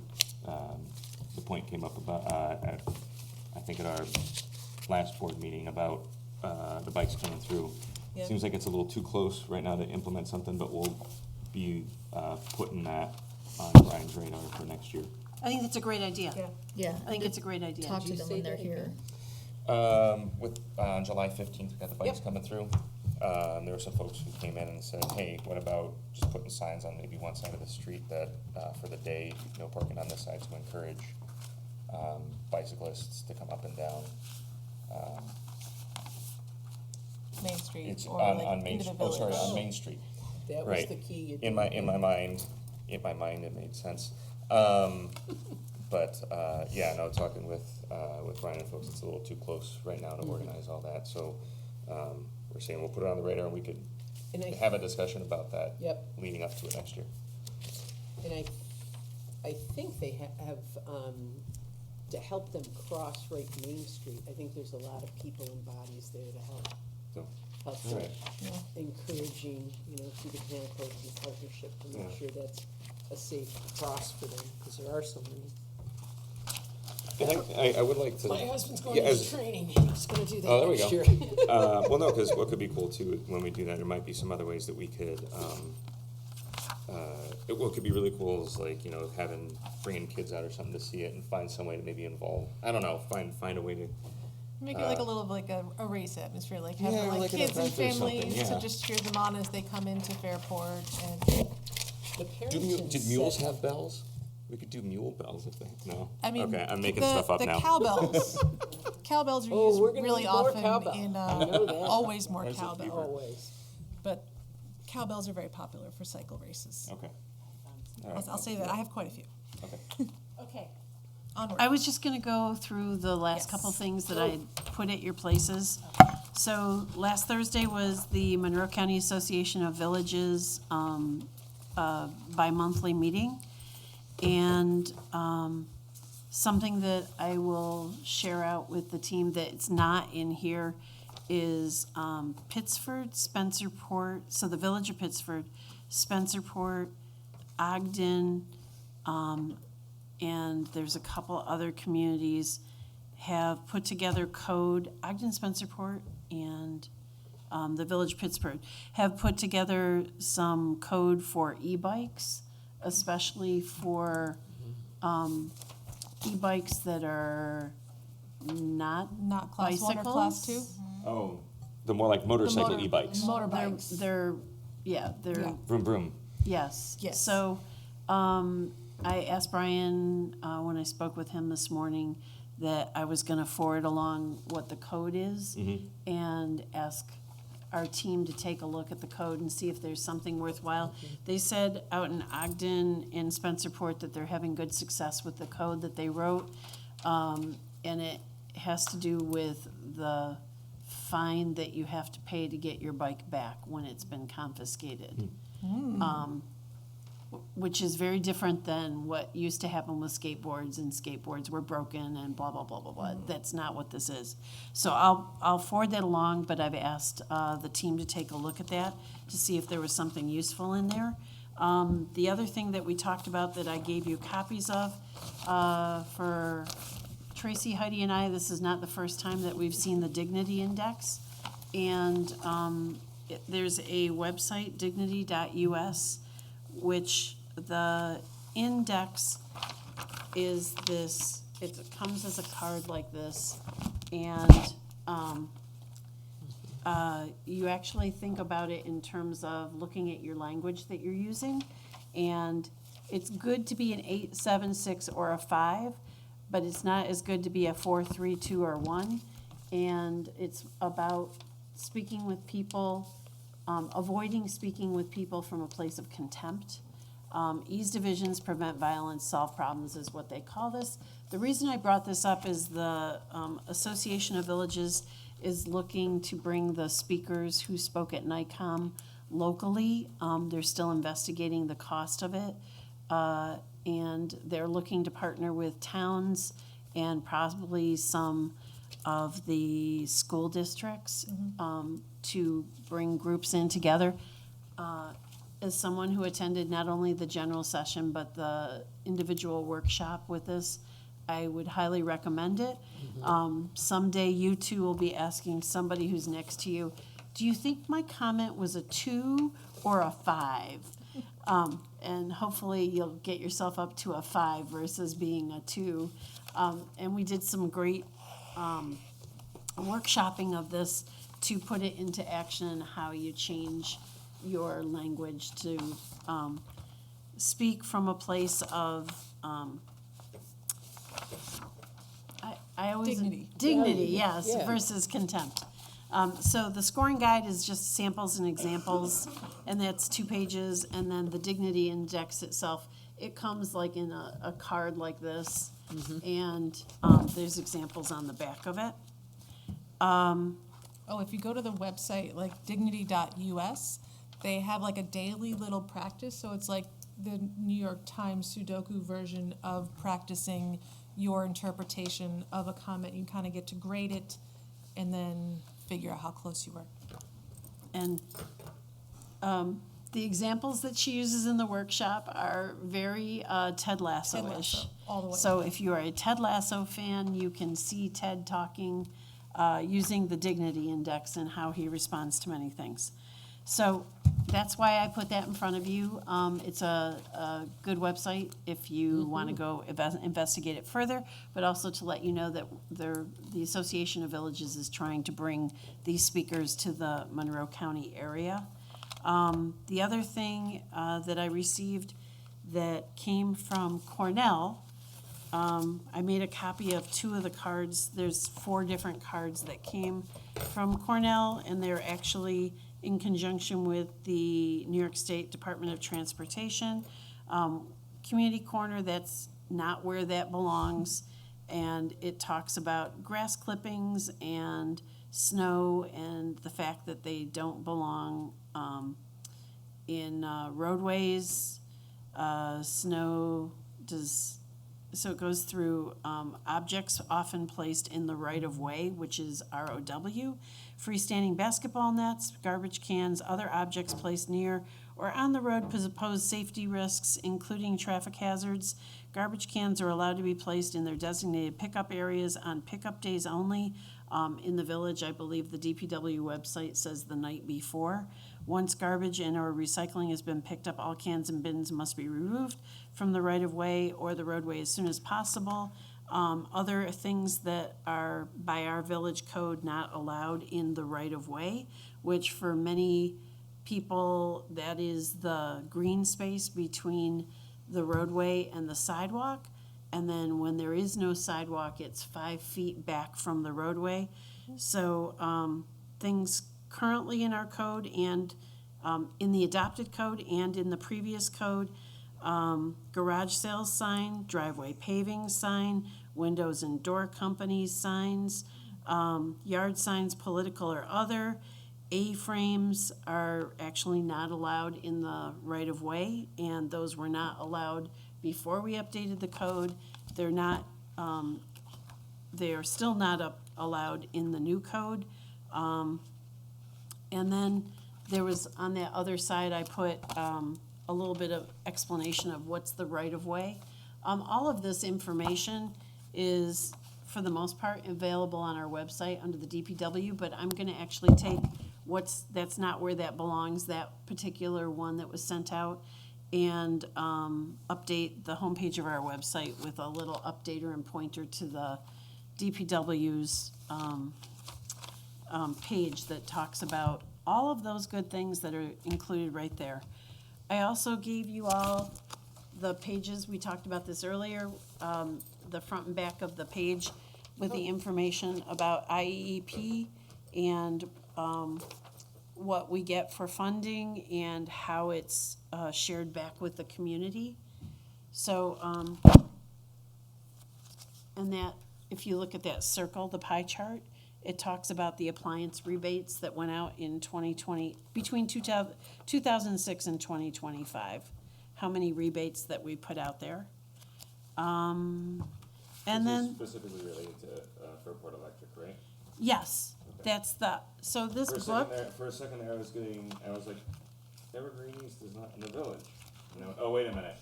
the point came up about, I think at our last board meeting about the bikes coming through. Yeah. Seems like it's a little too close right now to implement something, but we'll be putting that on Brian's radar for next year. I think that's a great idea. Yeah. Yeah. I think it's a great idea. Talk to you them say when they're that here. With on July 15th, we got the bikes Yep. coming through. There were some folks who came in and said, hey, what about just putting signs on maybe one side of the street that for the day, no parking on this side to encourage bicyclists to come up and down. Main Street It's or on, like on Main, into the oh, village. sorry, on Main Street. That was Right. the key. You In my, didn't in my think. mind, it made sense. But, yeah, no, talking with Brian and folks, it's a little too close right now to organize all that, so, we're saying we'll put it on the radar and we could And I have a discussion about that. Yep. Leading up to it next year. And I think they have, to help them cross right Main Street, I think there's a lot of people and bodies there to help So, them, Right. encouraging, through the Canal Codes and partnership to make Yeah. sure that's a safe cross for them, because there are so many. I would like to. My husband's going yeah, to as- training, he's gonna do Oh, there that we next go. year. Well, no, because what could be cool too, when we do that, there might be some other ways that we could, what could be really cool is like, you know, bringing kids out or something to see it and find some way to maybe involve, I don't know, find a way to, Make it like a little like a race atmosphere, like Yeah, having like like an kids and event or something, families yeah. to just cheer them on as they come into Fairport and, The did Parrington mules said- have bells? We could do mule bells if they, no? I mean. Okay, I'm making the- stuff up the now. cowbells, cowbells are Oh, we're used gonna really need more often cowbell. in, I know that. always more Where's the cowbell. beaver? Always. But cowbells are very popular for cycle races. Okay. All right, I'll say that, I have quite a few. Okay. Okay. Onward. I was just gonna go through the last couple Yes. things that I put at your places. So last Thursday was the Monroe County Association of Villages, bi-monthly meeting. And, something that I will share out with the team that's not in here is, Pittsford, Spencerport, so the Village of Pittsford, Spencerport, Ogden, and there's a couple other communities have put together code, Ogden, Spencerport, and the Village of Pittsburgh have put together some code for e-bikes, especially for e-bikes that are not Not class one or class two? bicycles. Oh, the more like motorcycle motor- e-bikes. Motorbikes. They're, Yeah. Vroom, vroom. yes. Yes. So, I asked Brian, when I spoke with him this morning, that I was gonna forward along what the code is and ask our team to take a look at the code and see if there's something worthwhile. They said out in Ogden and Spencerport that they're having good success with the code that they wrote. And it has to do with the fine that you have to pay to get your bike back when it's been confiscated. Which is very different than what used to happen with skateboards, and skateboards were broken and blah, blah, blah, blah, blah. That's not what this is. So I'll forward that along, but I've asked the team to take a look at that to see if there was something useful in there. The other thing that we talked about that I gave you copies of, for Tracy, Heidi, and I, this is not the first time that we've seen the Dignity Index. And there's a website, dignity.us, which the index is this, it comes as a card like this, and you actually think about it in terms of looking at your language that you're using, and it's good to be an 8, 7, 6, or a 5, but it's not as good to be a 4, 3, 2, or 1, and it's about speaking with people, avoiding speaking with people from a place of contempt. Ease divisions, prevent violence, solve problems is what they call this. The reason I brought this up is the Association of Villages is looking to bring the speakers who spoke at NICOM locally. They're still investigating the cost of it. And they're looking to partner with towns and probably some of the school districts to bring groups in together. As someone who attended not only the general session, but the individual workshop with this, I would highly recommend it. Someday you two will be asking somebody who's next to you, do you think my comment was a 2 or a 5? And hopefully you'll get yourself up to a 5 versus being a 2. And we did some great workshopping of this to put it into action, how you change your language to speak from a place of, I always. Dignity. Dignity, Yeah, yes, yeah. versus contempt. So the scoring guide is just samples and examples, and that's 2 pages, and then the dignity index itself, it comes like in a card like this, and there's examples on the back of it. Oh, if you go to the website, like dignity.us, they have like a daily little practice, so it's like the New York Times Sudoku version of practicing your interpretation of a comment. You kind of get to grade it and then figure out how close you were. And The examples that she uses in the workshop are very Ted Lasso-ish. Ted Lasso, all the way. So if you are a Ted Lasso fan, you can see Ted talking, using the dignity index and how he responds to many things. So that's why I put that in front of you. It's a good website if you want to go investigate it further, but also to let you know that the Association of Villages is trying to bring these speakers to the Monroe County area. The other thing that I received that came from Cornell, I made a copy of 2 of the cards. There's 4 different cards that came from Cornell, and they're actually in conjunction with the New York State Department of Transportation. Community Corner, that's not where that belongs, and it talks about grass clippings and snow and the fact that they don't belong in roadways. Snow does, so it goes through objects often placed in the right-of-way, which is ROW, freestanding basketball nets, garbage cans, other objects placed near or on the road pose safety risks, including traffic hazards. Garbage cans are allowed to be placed in their designated pickup areas on pickup days only. In the village, I believe the DPW website says the night before. Once garbage and or recycling has been picked up, all cans and bins must be removed from the right-of-way or the roadway as soon as possible. Other things that are by our village code not allowed in the right-of-way, which for many people, that is the green space between the roadway and the sidewalk. And then when there is no sidewalk, it's 5 feet back from the roadway. So things currently in our code and in the adopted code and in the previous code, garage sales sign, driveway paving sign, windows and door companies signs, yard signs, political or other. A-frames are actually not allowed in the right-of-way, and those were not allowed before we updated the code. They're not, they are still not allowed in the new code. And then there was, on that other side, I put a little bit of explanation of what's the right-of-way. All of this information is, for the most part, available on our website under the DPW, but I'm gonna actually take that's not where that belongs, that particular one that was sent out, and update the homepage of our website with a little updater and pointer to the DPW's page that talks about all of those good things that are included right there. I also gave you all the pages, we talked about this earlier, the front and back of the page with the information about IEEP and what we get for funding and how it's shared back with the community. So, and that, if you look at that circle, the pie chart, it talks about the appliance rebates that went out in 2020, between 2006 and 2025, how many rebates that we put out there. And then, Specifically related to Fairport Electric, right? yes, that's the, so this book. For a second there, I was like, Evergreen East is not in the village. Oh, wait a minute.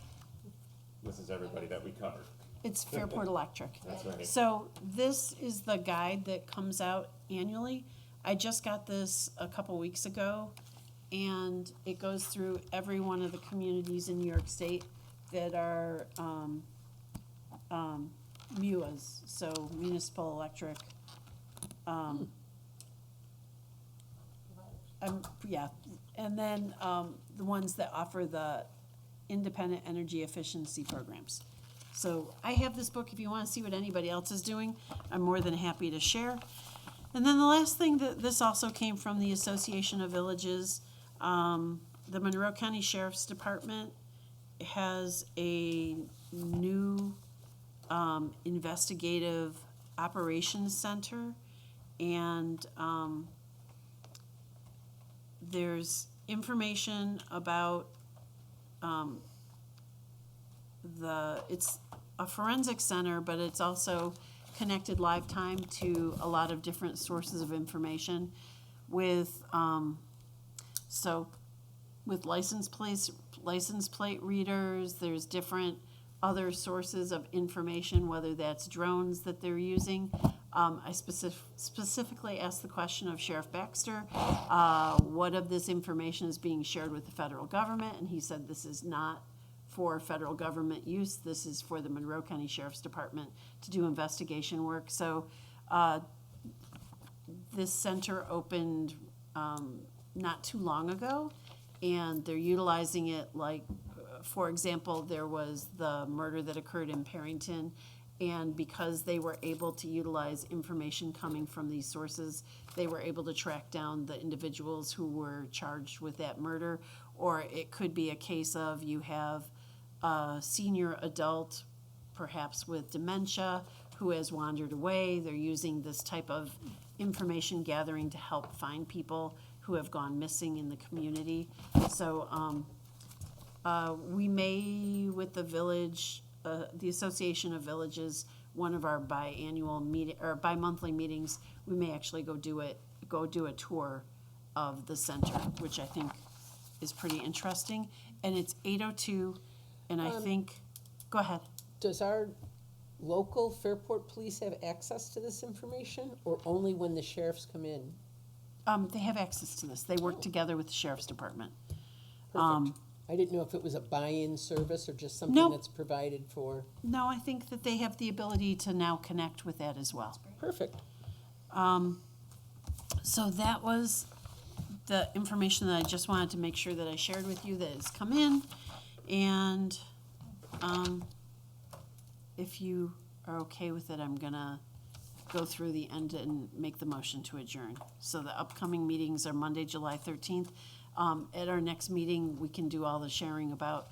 This is everybody that we covered. It's Fairport Electric. That's right. So this is the guide that comes out annually. I just got this a couple weeks ago, and it goes through every one of the communities in New York State that are MUAs, so municipal electric. Yeah, and then the ones that offer the independent energy efficiency programs. So I have this book if you want to see what anybody else is doing. I'm more than happy to share. And then the last thing, that this also came from the Association of Villages. The Monroe County Sheriff's Department has a new investigative operations center, and there's information about it's a forensic center, but it's also connected live time to a lot of different sources of information with, so with license plate readers. There's different other sources of information, whether that's drones that they're using. I specifically asked the question of Sheriff Baxter, what of this information is being shared with the federal government? And he said this is not for federal government use. This is for the Monroe County Sheriff's Department to do investigation work. So this center opened not too long ago, and they're utilizing it like, for example, there was the murder that occurred in Perrington, and because they were able to utilize information coming from these sources, they were able to track down the individuals who were charged with that murder. Or it could be a case of you have a senior adult, perhaps with dementia, who has wandered away. They're using this type of information gathering to help find people who have gone missing in the community. So we may, with the village, the Association of Villages, one of our bi-monthly meetings, we may actually go do a tour of the center, which I think is pretty interesting. And it's 8:02, and I think, go ahead. Does our local Fairport police have access to this information, or only when the sheriffs come in? They have access to this. They work together with the Sheriff's Department. Perfect. I didn't know if it was a buy-in service or just something No. that's provided for. No, I think that they have the ability to now connect with that as well. Perfect. So that was the information that I just wanted to make sure that I shared with you that has come in. And if you are okay with it, I'm gonna go through the end and make the motion to adjourn. So the upcoming meetings are Monday, July 13th. At our next meeting, we can do all the sharing about,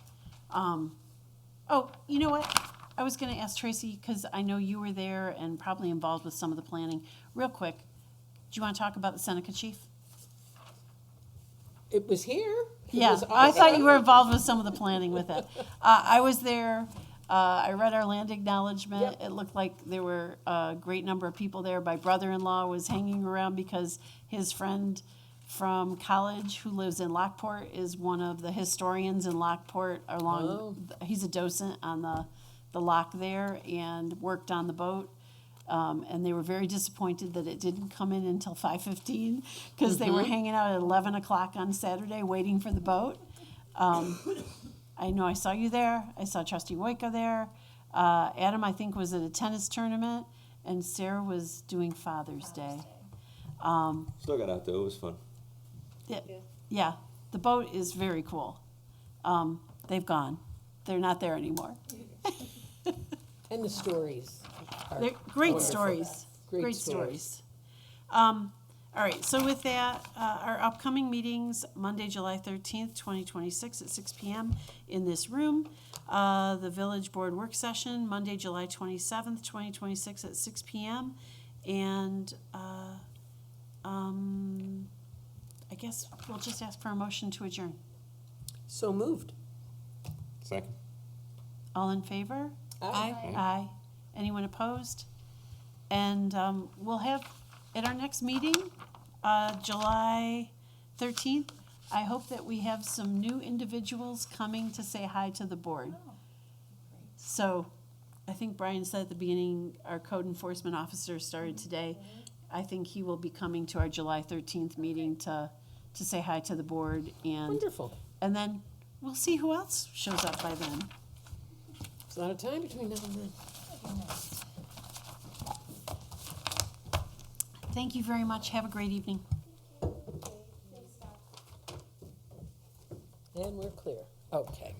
oh, you know what? I was gonna ask Tracy, because I know you were there and probably involved with some of the planning. Real quick, do you want to talk about the Seneca chief? It was here. It Yeah, was I thought you were awesome. involved with some of the planning with it. I was there, I read our land acknowledgement. Yep. It looked like there were a great number of people there. My brother-in-law was hanging around because his friend from college who lives in Lockport is one of the historians in Lockport he's a docent on the lock there and worked on the boat. And they were very disappointed that it didn't come in until 5:15 because they were hanging out at 11 o'clock on Saturday waiting for the boat. I know I saw you there. I saw Trustee Woika there. Adam, I think, was at a tennis tournament, and Sarah was doing Father's Day. Still got out though, it was fun. Yeah, the boat is very cool. They've gone. They're not there anymore. And the stories. are They're great wonderful. stories. Great Great stories. stories. All right, so with that, our upcoming meetings, Monday, July 13th, 2026 at 6 p.m. in this room. The Village Board Work Session, Monday, July 27th, 2026 at 6 p.m. And I guess we'll just ask for a motion to adjourn. So moved. Second. All in favor? Aye. Aye. Anyone opposed? And we'll have, at our next meeting, July 13th, I hope that we have some new individuals coming to say hi to the board. So, I think Brian said at the beginning, our code enforcement officer started today. I think he will be coming to our July 13th meeting to say hi to the board, Wonderful. and then we'll see who else shows up by then. There's a lot of time between now and then. Thank you very much. Have a great evening. And we're clear. Okay.